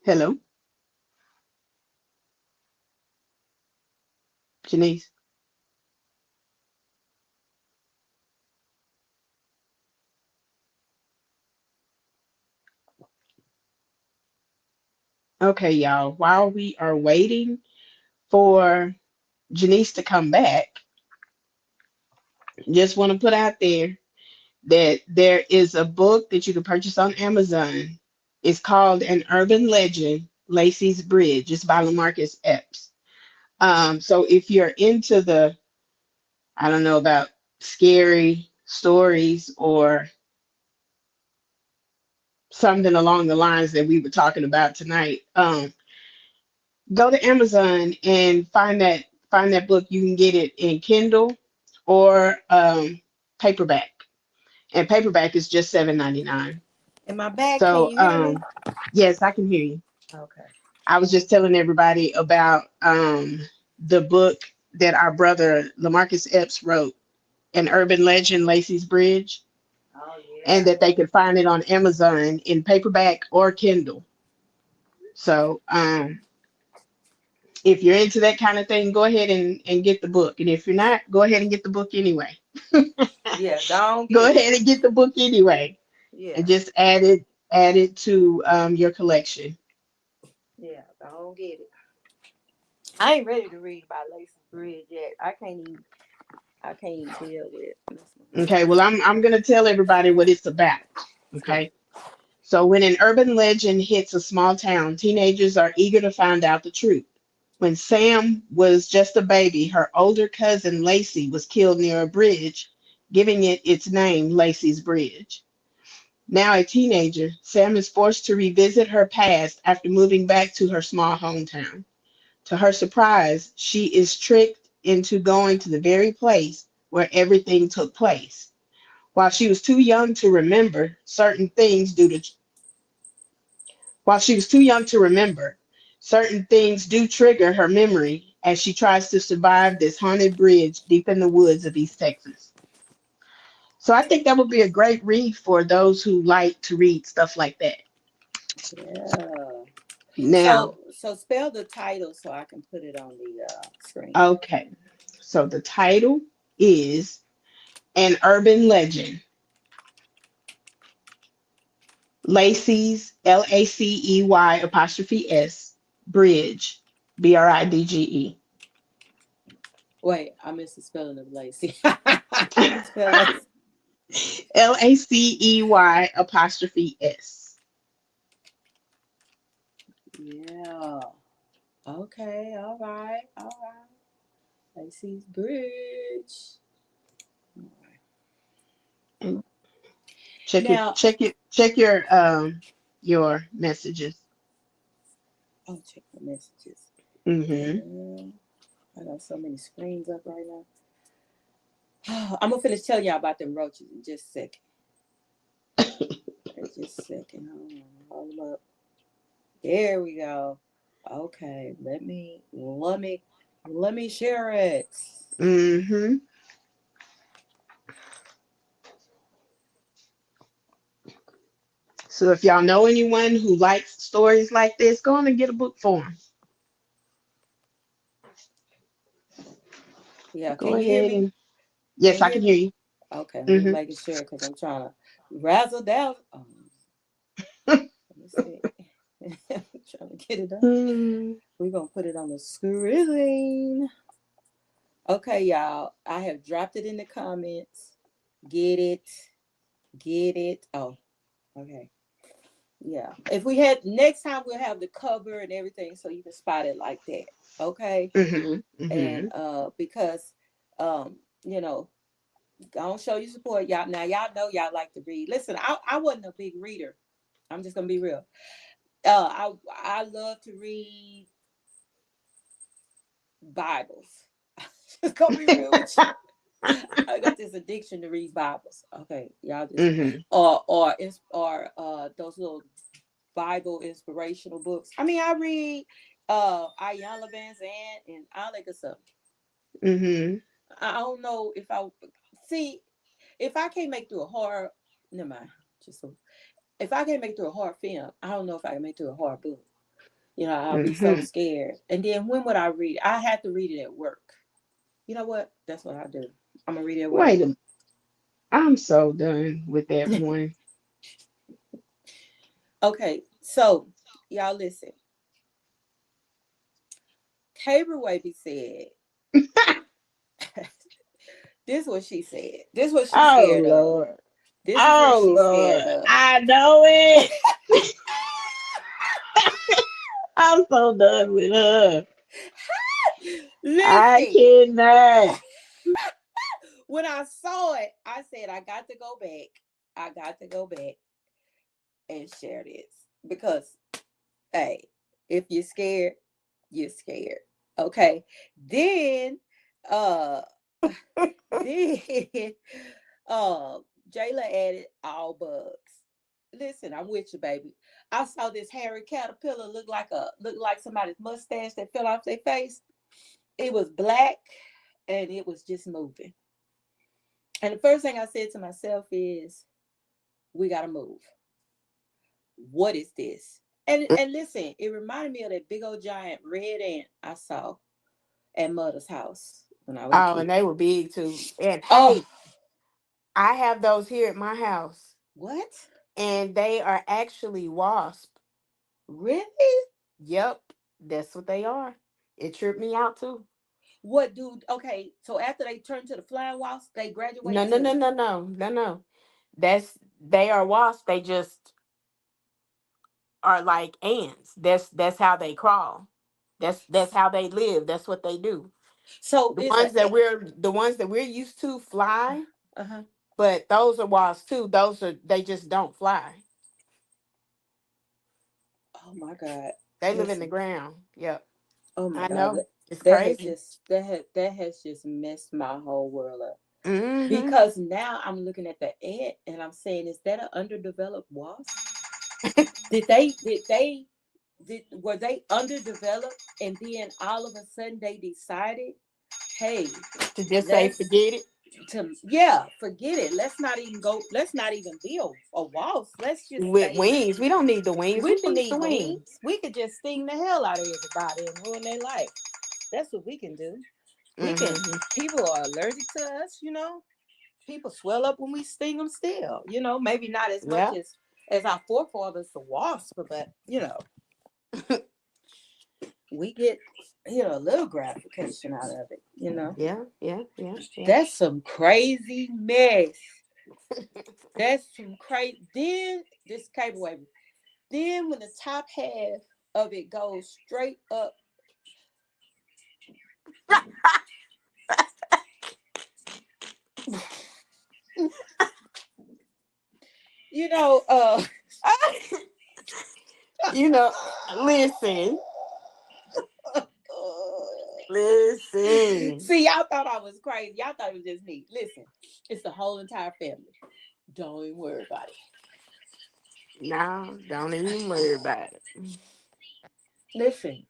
Hello, Janice. Okay, y'all. While we are waiting for Janice to come back, just want to put out there. that there is a book that you can purchase on Amazon. It's called An Urban Legend, Lacey's Bridge. It's by Lamarcus Epps. So if you're into the, I don't know about scary stories or something along the lines that we were talking about tonight, go to Amazon and find that book. You can get it in Kindle or paperback, and paperback is just $7.99. In my bag, can So you hear me? yes, I can hear you. Okay. I was just telling everybody about the book that our brother Lamarcus Epps wrote, An Urban Legend, Lacey's Bridge, Oh and yeah. that they could find it on Amazon in paperback or Kindle. So if you're into that kind of thing, go ahead and get the book. And if you're not, go ahead and get the book anyway. Yeah, don't Go get it. ahead and get the book anyway, Yeah, and just add it to your collection. yeah, don't get it. I ain't ready to read about Lacey Bridge yet. I can't even deal with it. Okay, well I'm gonna tell everybody what it's about. Yeah. Okay. So when an urban legend hits a small town, teenagers are eager to find out the truth. When Sam was just a baby, her older cousin Lacey was killed near a bridge, giving it its name, Lacey's Bridge. Now a teenager, Sam is forced to revisit her past after moving back to her small hometown. To her surprise, she is tricked into going to the very place where everything took place. While she was too young to remember certain things due to While she was too young to remember, certain things do trigger her memory as she tries to survive this haunted bridge deep in the woods of East Texas. So I think that would be a great read for those who like to read stuff like that. Yeah. Now, So spell the title so I can put it on the screen. okay, so the title is An Urban Legend, Lacey's, Lacey apostrophe S, Bridge, Bridge. Wait, I missed the spelling of Lacey. Can you spell Lacey? Lacey apostrophe S. Yeah. Okay. All right. All right. Lacey's Bridge. All right. Now, Check your messages. oh, check the messages. Mm-hmm. I got so many screens up right now. I'm gonna finish telling y'all about them roaches in just a second. Just a second. Hold them up. There we go. Okay, let me share it. Mm-hmm. So if y'all know anyone who likes stories like this, go on and get a book for them. Yeah, Go can you hear ahead me? and Can yes, you I hear can hear me? you. Okay, I'm just Mm-hmm. making sure because I'm trying to razzle dazzle. Let me see. I'm trying to get it up. We're gonna put it on the screen. Okay, y'all. I have dropped it in the comments. Get it. Get it. Oh, okay. Yeah. If we had next time, we'll have the cover and everything so you can spot it like that. Okay. Mm-hmm. And Mm-hmm. because you know, don't show your support. Y'all now y'all know y'all like to read. Listen, I wasn't a big reader. I'm just gonna be real. I love to read Bibles. Just gonna be real with you. I got this addiction to read Bibles. Okay, y'all just Mm-hmm. or those little Bible inspirational books. I mean, I read Ayanna Van Zandt and all that good stuff. Mm-hmm. I don't know if I see if I can't make through a horror. Never mind. If I can't make through a horror film, I don't know if I can make through a horror book. You know, I'll be so Mm-hmm. scared. And then when would I read? I had to read it at work. You know what? That's what I do. I'm gonna read it at work. Wait a minute. I'm so done with that one. Okay, so y'all listen. Tabor Waby said, this is what she said. This is what she's Oh scared of. Lord. This is what Oh she's scared Lord, of. I know it. I'm so done with her. I Listen, cannot. when I saw it, I said, I got to go back. I got to go back and share this because, hey, if you're scared, you're scared. Okay. Then, uh, then, uh, Jayla added all bugs. Listen, I'm with you, baby. I saw this hairy caterpillar look like somebody's mustache that fell off their face. It was black and it was just moving. And the first thing I said to myself is, we gotta move. What is this? And listen, it reminded me of that big old giant red ant I saw at Mother's house when I was a Oh, kid. and they were big too. And Oh, hey, I have those here at my house, what? and they are actually wasp. Really? Yep, that's what they are. It tripped me out too. What do okay, so after they turn to the flying wasp, they No, graduate no, no, to no, no, no, no. That's they are wasps. They just are like ants. That's how they crawl. That's how they live. That's what they do. so The it's a ones that we're used to fly, uh-huh. but those are wasps too. Those are they just don't fly. Oh my God. They live in the Listen. ground. Yep. Oh my I God. know. It's crazy. That has just messed my whole world up. Mm-hmm. Because now I'm looking at the ant and I'm saying, is that an underdeveloped wasp? Did were they underdeveloped and then all of a sudden they decided, hey, To just say let's forget it forget it. Let's not even build a wasp. Let's just with stay. wings. We don't need the wings. We Who don't needs the need wings? wings. We could just sting the hell out of everybody and ruin their life. That's what we can do. We can. Mm-hmm. People are allergic to us, you know. People swell up when we sting them still, you know. Maybe not as much Yeah. as our forefathers, the wasp, but you know, we get a little gratification out of it, you know. Yeah. Yeah. Yeah. Yeah. That's some crazy mess. That's some crazy. Then this cable wave. Then when the top half of it goes straight up, you know, you know, listen, listen. see, y'all thought I was crazy. Y'all thought it was just me. Listen, it's the whole entire family. Don't even worry about it. No, don't even worry about it. Listen,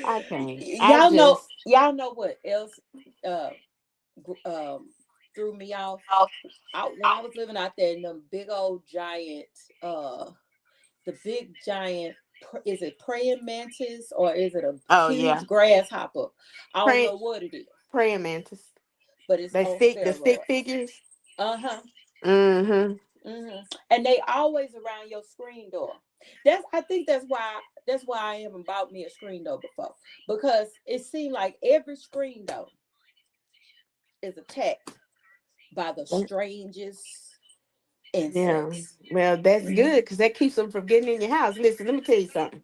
I can't. I y'all know, just. y'all know what else uh um threw me off out when I was living out there in them big old giant the big giant is it praying mantis or is it a Oh yeah, huge grasshopper? I don't praying know what it is, praying mantis. but it's on The stick steroids. figures. Uh-huh. Mm-hmm. And they always around your screen door. I think that's why I haven't bought me a screen door before, because it seemed like every screen door is attacked by the strangest Yeah. insects. Well, that's Mm-hmm. good because that keeps them from getting in your house. Listen, let me tell you something.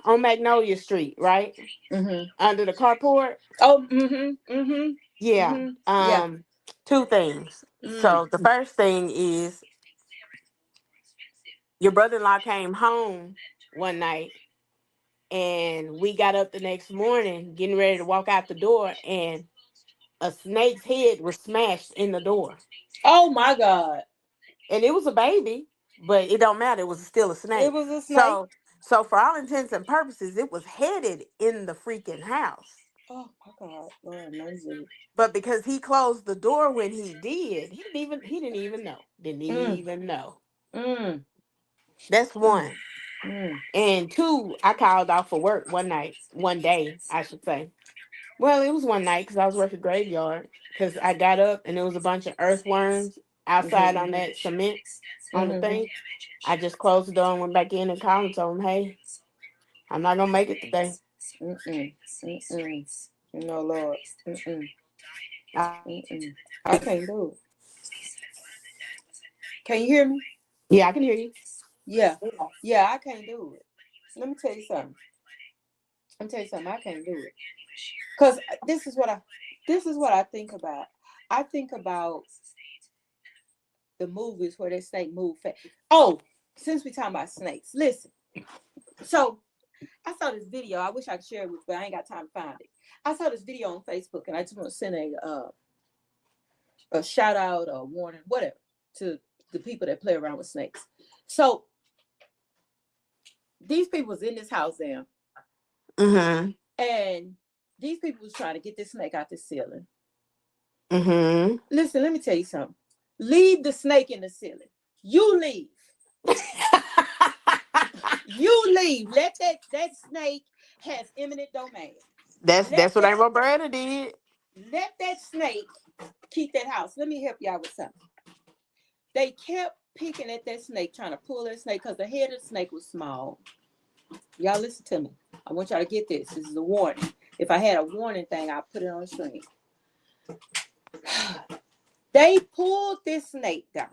On Magnolia Street, right Mm-hmm. under the carport. Oh, mm-hmm. Mm-hmm. Yeah. Mm-hmm. Yeah. Two things. Mm. So the first thing is your brother-in-law came home one night, and we got up the next morning getting ready to walk out the door, and a snake's head was smashed in the door. Oh my God. And it was a baby, but it don't matter. It was still a It snake. was a snake. So for all intents and purposes, it was headed in the freaking house. Oh my God. Lord mercy. But because he closed the door when he did, he didn't even know. Didn't Mm. even know. Mm. That's Mm. one. Mm. And two, I called off for work one day, I should say. Well, it was one night because I was working graveyard. Because I got up and there was a bunch of earthworms outside Mm-hmm. on that cement on the Mm-hmm. thing. I just closed the door and went back in and called and told him, hey, I'm not gonna make it today. Mm-mm. Mm-mm. No, Lord. Mm-mm. Mm-mm. I can't do it. Can you hear me? Yeah, I can hear you. Yeah. Yeah, I can't do it. Let me tell you something. I can't do it. Cause this is what I think about. I think about the movies where they snake move fast. Oh, since we talking about snakes, listen. So I saw this video. I wish I could share it with you, but I ain't got time to find it. I saw this video on Facebook, and I just want to send a shout out or warning, whatever, to the people that play around with snakes. So these people was in this house there, Mm-hmm. and these people was trying to get this snake out the ceiling. Mm-hmm. Listen, let me tell you something. Leave the snake in the ceiling. You leave. You leave. Let that snake has eminent domain. That's what Aunt Roberta did. Let that snake keep that house. Let me help y'all with something. They kept picking at that snake, trying to pull that snake because the head of the snake was small. Y'all listen to me. I want y'all to get this. This is a warning. If I had a warning thing, I'd put it on the screen. They pulled this snake down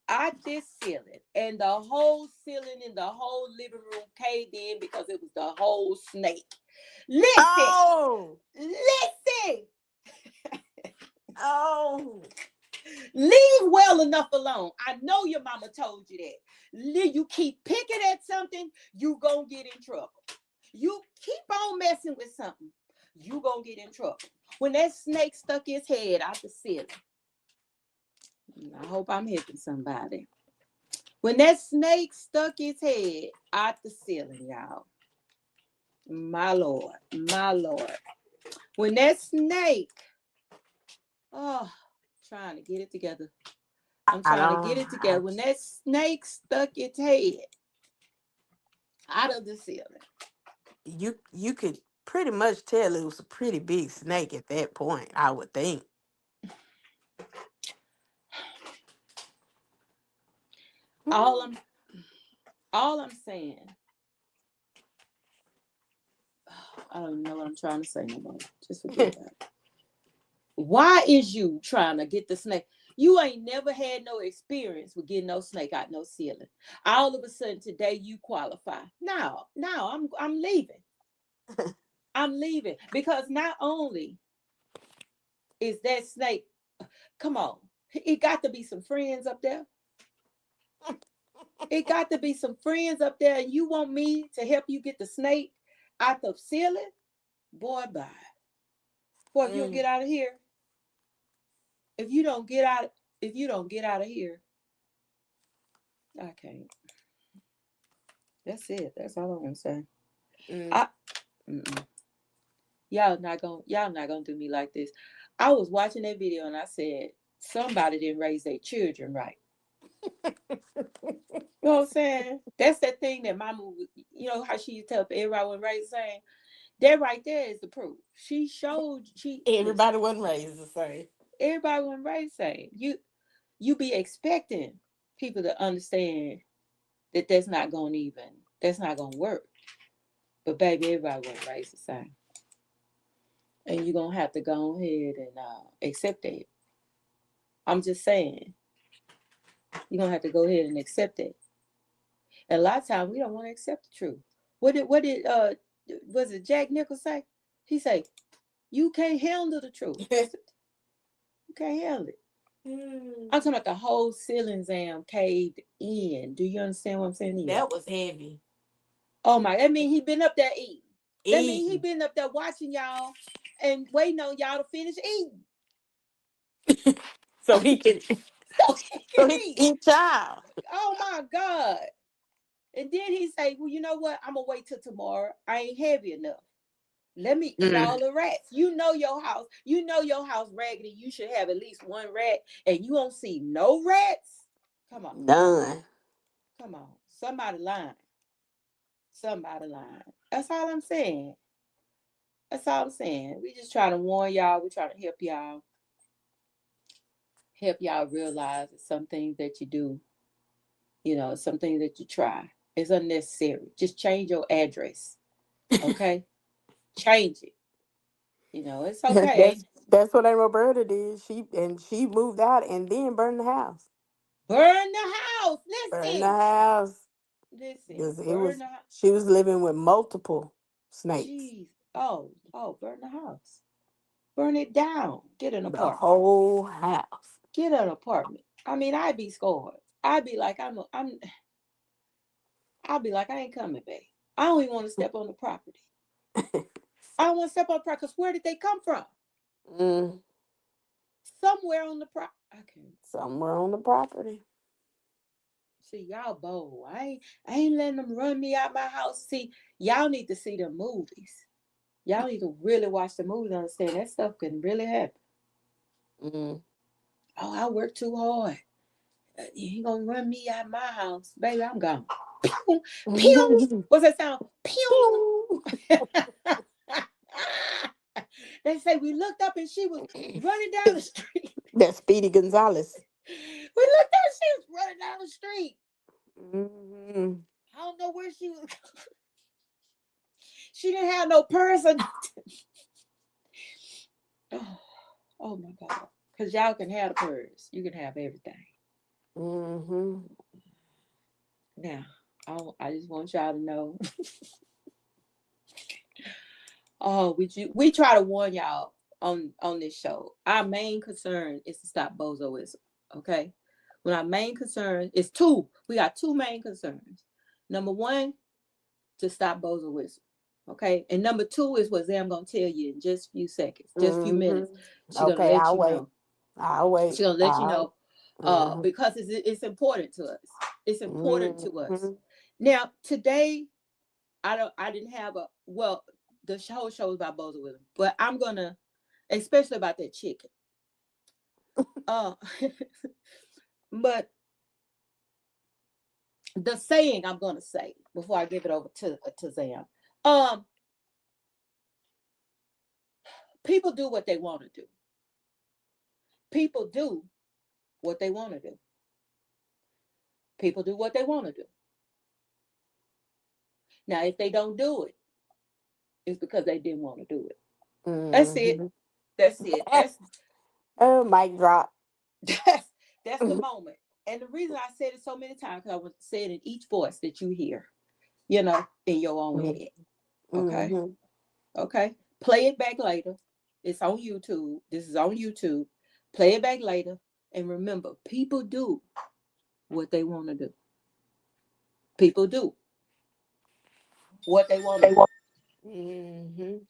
out this ceiling, and the whole ceiling in the whole living room caved in because it was the whole snake. Listen. Oh. Listen. Oh. Leave well enough alone. I know your mama told you that. You keep picking at something, you gonna get in trouble. You keep on messing with something, you gonna get in trouble. When that snake stuck his head out the ceiling, I hope I'm helping somebody. When that snake stuck his head out the ceiling, y'all, my Lord, my Lord. When that snake, trying to get it together. I'm trying to get it together. When that snake stuck its head out of the ceiling. You could pretty much tell it was a pretty big snake at that point, I would think. All I'm saying, I don't know what I'm trying to say no more. Just forget about it. Why is you trying to get the snake? You ain't never had no experience with getting no snake out no ceiling. All of a sudden today you qualify. No, I'm leaving. I'm leaving because not only is that snake, come on, it got to be some friends up there. It got to be some friends up there, and you want me to help you get the snake out the ceiling? Boy, bye. Boy, if you don't get out of here, if you don't get out of here, I can't. That's it. That's all I'm gonna say. Y'all not gonna do me like this. I was watching that video and I said, somebody didn't raise their children right. You know what I'm saying? That's that thing that my movie, you know how she used to tell everybody wasn't raised the same? That right there is the proof. She showed Everybody wasn't raised the same. Everybody wasn't raised the same. You be expecting people to understand that that's not gonna work. But baby, everybody wasn't raised the same. And you're gonna have to go ahead and accept that. I'm just saying, you're gonna have to go ahead and accept it. And a lot of times we don't want to accept the truth. What did was it Jack Nicholson say? He said, you can't handle the truth. You can't handle it. I'm talking about the whole ceiling caved in. Do you understand what I'm saying? That was heavy. Oh my, that means he been up there eating. That means he been up there watching y'all and waiting on y'all to finish eating. so he can eat y'all. Oh my God. And then he say, well, you know what? I'm gonna wait till tomorrow. I ain't heavy enough. Let me eat all the rats. You know your house raggedy. You should have at least one rat, and you don't see no rats. Come on. None. Come on. Somebody lying. That's all I'm saying. We just trying to warn y'all. We trying to help y'all. Help y'all realize that some things that you do, some things that you try is unnecessary. Just change your address. Okay? Change it. It's okay. That's what Aunt Roberta did. She moved out and then burned the house. Burn the house. Burned the Listen. house. Listen. 'Cause it Burn was the house. she was living with multiple snakes. Jeez. Oh, burn the house. Burn it down. Get an The apartment. whole house. Get an apartment. I mean, I'd be scared. I'd be like, I'd be like, I ain't coming back. I don't even want to step on the property. I don't want to step on the property because where did they come from? Somewhere on the property. I can't. Somewhere on the property. See, y'all bold. I ain't letting them run me out my house. See, y'all need to see the movies. Y'all need to really watch the movies and understand that stuff can really happen. Oh, I work too hard. You ain't gonna run me out my house. Baby, I'm gone. Pew, pew. What's that sound? Pew. They say we looked up and she was running down the street. That's Speedy Gonzalez. We looked up, she was running down the street. I don't know where she was. She didn't have no purse or nothing. Oh my God. Because y'all can have the purse. You can have everything. Now, I just want y'all to know. We try to warn y'all on this show. Our main concern is to stop bozoism. Okay? When our main concern is two. We got two main concerns. Number one, to stop bozoism. Okay? And number two is what Zam gonna tell you in just a few seconds, just a few minutes. She's gonna let you know. I'll wait. She's gonna let you know. Because it's important to us. It's important to us. Now, today, I didn't have the whole show is about bozoism, but I'm gonna, especially about that chicken. But the saying I'm gonna say before I give it over to Zam. People do what they want to do. People do what they want to do. People do what they want to do. Now, if they don't do it, it's because they didn't want to do it. That's it. That's it. Mic drop. That's the moment. And the reason I said it so many times, because I want to say it in each voice that you hear, in your own head. Okay? Okay? Play it back later. It's on YouTube. This is on YouTube. Play it back later. And remember, people do what they want to do. People do what they want to do.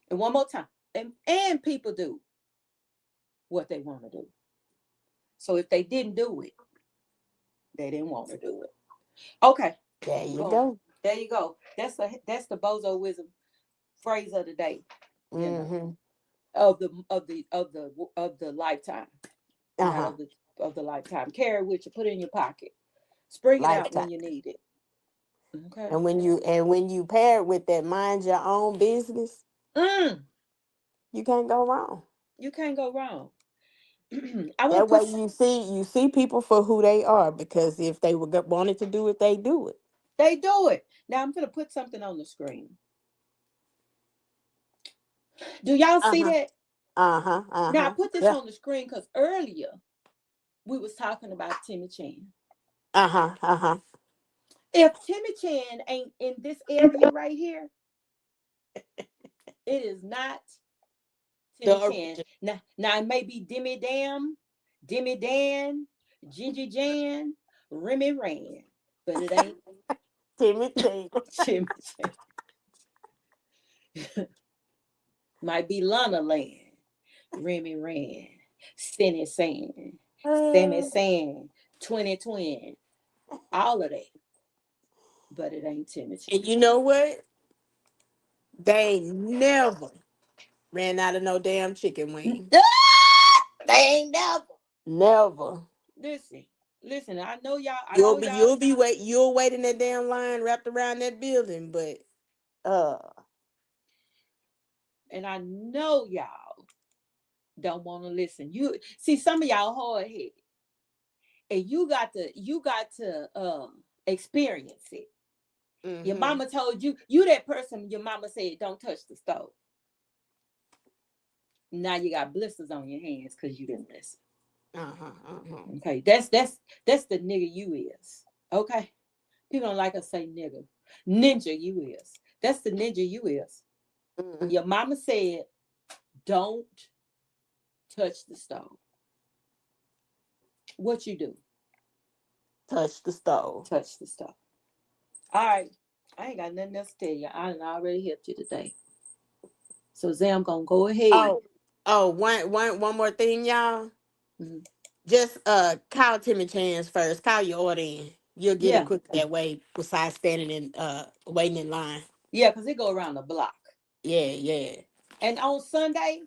And one more time. And people do what they want to do. So if they didn't do it, they didn't want to do it. Okay. There you go. There you go. That's the bozoism phrase of the day. Of the lifetime. Of the lifetime. Carry it with you. Put it in your pocket. Spring it out when you need it. Okay. And when you pair it with that mind your own business, you can't go wrong. You can't go wrong. That way you see people for who they are, because if they wanted to do it, they do it. They do it. Now I'm gonna put something on the screen. Do y'all see that? Now I put this on the screen because earlier we was talking about Timmy Chan. If Timmy Chan ain't in this area right here, it is not Timmy Chan. Now it may be Demi Dan, Ginger Jan, Remy Ran, but it ain't Timmy Chan. Timmy Chan. Might be Lana Land, Remy Ran, Cindy Sand, Sammy Sand, 2020, all of that. But it ain't Timmy Chan. And you know what? They never ran out of no damn chicken wings. They ain't Never. Listen. I know y'all. You'll wait in that damn line wrapped around that building, but and I know y'all don't want to listen. You see, some of y'all hard-headed, and you got to experience it. Your mama told you that person. Your mama said, "Don't touch the stove." Now you got blisters on your hands because you didn't listen. Uh-huh. Okay, that's the nigga you is. Okay, people don't like us say nigga. Ninja you is. That's the ninja you is. Mm. Your mama said, don't touch the stove. What you do? Touch the stove. Touch the stove. All right, I ain't got nothing else to tell you. I already helped you today. So Zam gonna go ahead. One more thing, y'all. Mhm. Just call Timmy Chance first. Call your order in. You'll get it Yeah. quick that way, besides standing in waiting in line. Yeah, because it go around the block. Yeah. And on Sunday,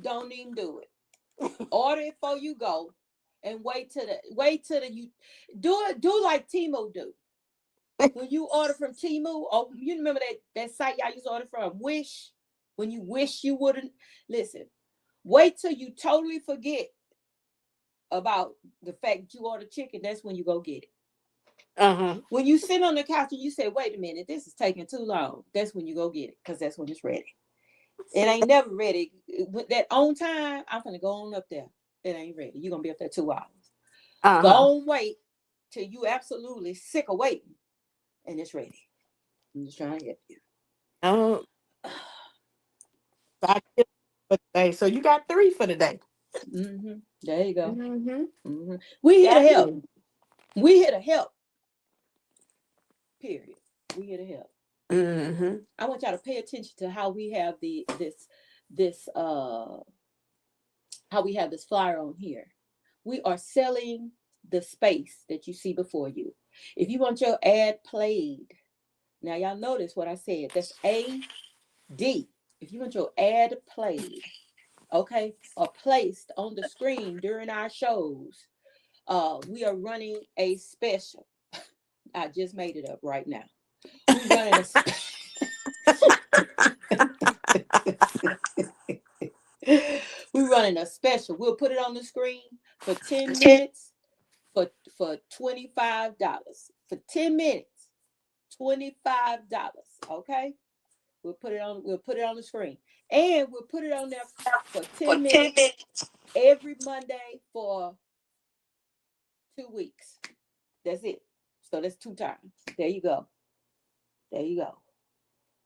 don't even do it. Order it before you go, and wait till you do like Temu do. When you order from Temu, or you remember that site y'all used to order from, Wish, when you wish you wouldn't listen. Wait till you totally forget about the fact that you ordered chicken. That's when you go get it. When you sit on the couch and you say, wait a minute, this is taking too long, that's when you go get it, because that's when it's ready. It ain't never ready. With that on time, I'm gonna go on up there. It ain't ready. You're gonna be up there 2 hours. Go on, wait till you absolutely sick of waiting, and it's ready. I'm just trying to help you. So you got 3 for the day. There you go. We here to help. We here to help. Period. We here to help. I want y'all to pay attention to how we have how we have this flyer on here. We are selling the space that you see before you. If you want your ad played, now y'all notice what I said. That's AD. If you want your ad played, okay, or placed on the screen during our shows, we are running a special. I just made it up right now. We're running a we're running a special. We'll put it on the screen for 10 minutes for $25. For 10 minutes, $25. Okay? We'll put it on the screen. And we'll put it on there for 10 minutes every Monday for 2 weeks. That's it. So that's 2 times. There you go.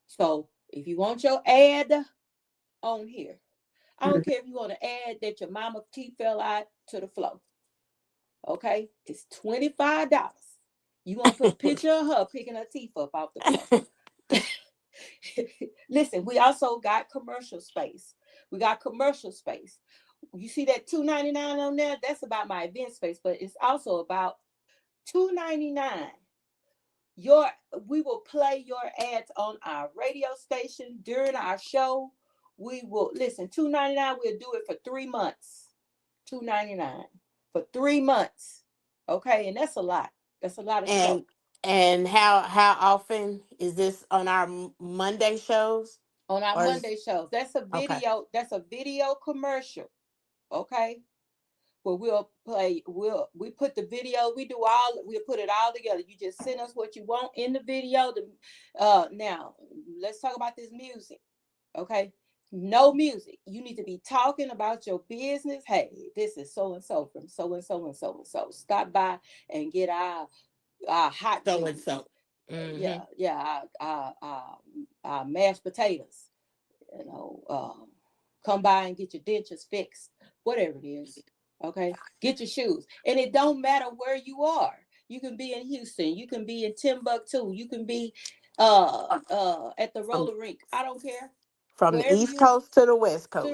So if you want your ad on here, I don't care if you want to add that your mama teeth fell out to the floor. Okay? It's $25. You want to put a picture of her picking her teeth up off the floor. Listen, we also got commercial space. You see that $2.99 on there? That's about my event space, but it's also about $2.99. We will play your ads on our radio station during our show. We will listen. $2.99. We'll do it for 3 months. $2.99 for 3 months. Okay, and that's a lot. That's a lot of show. And how often is this on our Monday shows? On our Monday shows. That's a video. Okay. That's a video commercial. Okay. Well, we put the video. We'll put it all together. You just send us what you want in the video. Now let's talk about this music. Okay. No music. You need to be talking about your business. Hey, this is so and so from so and so and so and so. Stop by and get our hot so and so. Our mashed potatoes. Come by and get your dentures fixed. Whatever it is. Okay. Get your shoes. And it don't matter where you are. You can be in Houston. You can be in Timbuktu. You can be at the roller rink. I don't care. From the East Coast to the West Coast.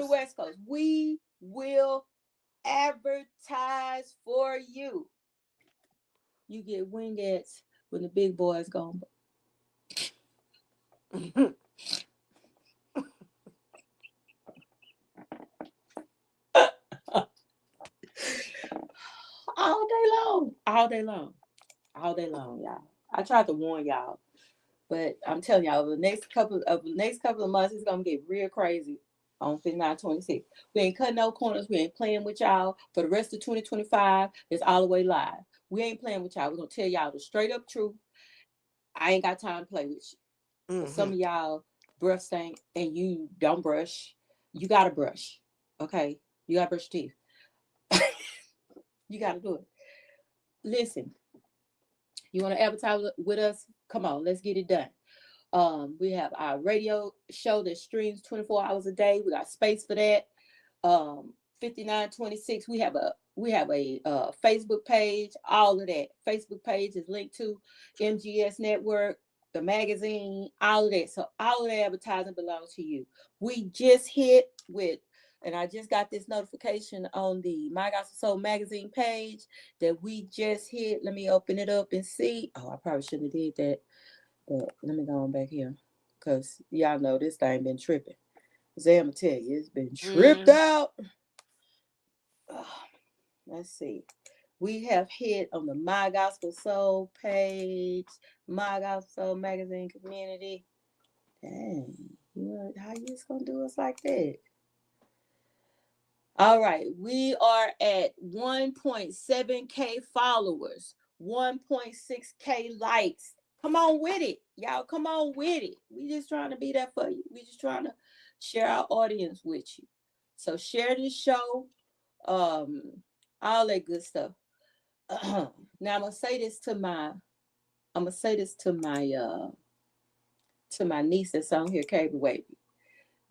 We will advertise for you. You get wingettes when the big boys gone. All day long, y'all. I tried to warn y'all, but I'm telling y'all, over the next couple of months, it's gonna get real crazy on 5926. We ain't cutting no corners. We ain't playing with y'all for the rest of 2025. It's all the way live. We ain't playing with y'all. We're gonna tell y'all the straight up truth. I ain't got time to play with you. Some of y'all brush stink and you don't brush. You gotta brush. Okay, you gotta brush your teeth. You gotta do it. Listen, you want to advertise with us? Come on, let's get it done. We have our radio show that streams 24 hours a day. We got space for that. 5926. We have a Facebook page. All of that. Facebook page is linked to MGS Network, the magazine, all of that. So all of the advertising belongs to you. We just hit with, and I just got this notification on the My Gospel Soul magazine page that we just hit. Let me open it up and see. Oh, I probably shouldn't have did that. But let me go on back here. Because y'all know this thing been tripping. I'm going to tell you, it's been tripped out. Let's see. We have hit on the My Gospel Soul page, My Gospel Soul magazine community. Dang, how you just gonna do us like that? All right, we are at 1.7K followers, 1.6K likes. Come on with it, y'all. Come on with it. We just trying to be there for you. We just trying to share our audience with you. So share this show, all that good stuff. Now I'm gonna say this to my niece that's on here, Cable Wavy.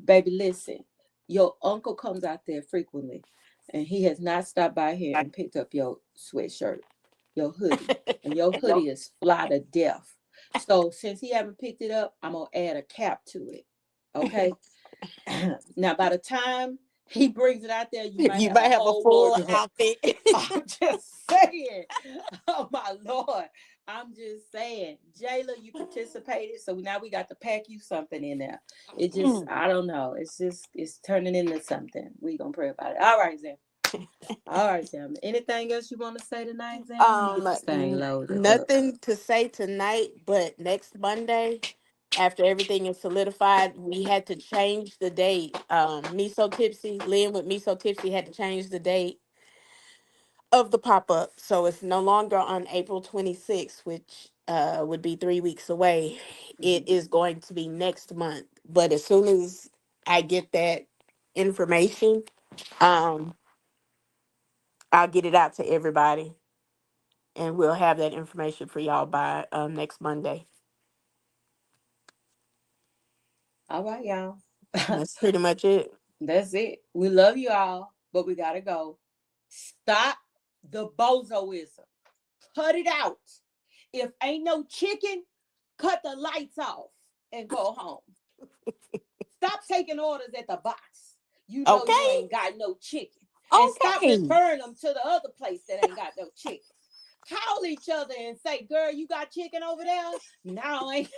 Baby, listen, your uncle comes out there frequently, and he has not stopped by here and picked up your sweatshirt, your hoodie, and your hoodie is fly to death. So since he haven't picked it up, I'm gonna add a cap to it. Okay. Now by the time he brings it out there, you might have a full outfit. I'm just saying. Oh my Lord. I'm just saying. Jayla, you participated. So now we got to pack you something in there. It just, I don't know. It's turning into something. We gonna pray about it. All right, Zam. All right, Zam. Anything else you want to say tonight, Zam? Nothing to say tonight, but next Monday, after everything is solidified, we had to change the date. Me So Tipsy, Lynn with Me So Tipsy had to change the date of the pop-up. So it's no longer on April 26th, which would be 3 weeks away. It is going to be next month. But as soon as I get that information, I'll get it out to everybody. And we'll have that information for y'all by next Monday. All right, y'all. That's pretty much it. That's it. We love you all, but we gotta go. Stop the bozoism. Cut it out. If ain't no chicken, cut the lights off and go home. Stop taking orders at the box. You know you ain't got no chicken. And stop referring them to the other place that ain't got no chicken. Call each other and say, girl, you got chicken over there? No, ain't.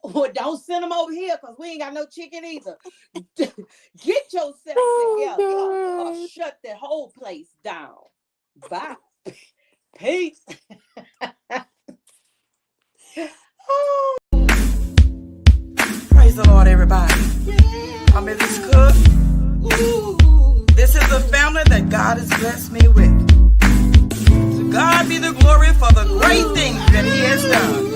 Or don't send them over here because we ain't got no chicken either. Get yourself together or shut the whole place down. Bye. Peace. Praise the Lord, everybody. I'm Mrs. Cook. This is the family that God has blessed me with. To God be the glory for the great things that He has done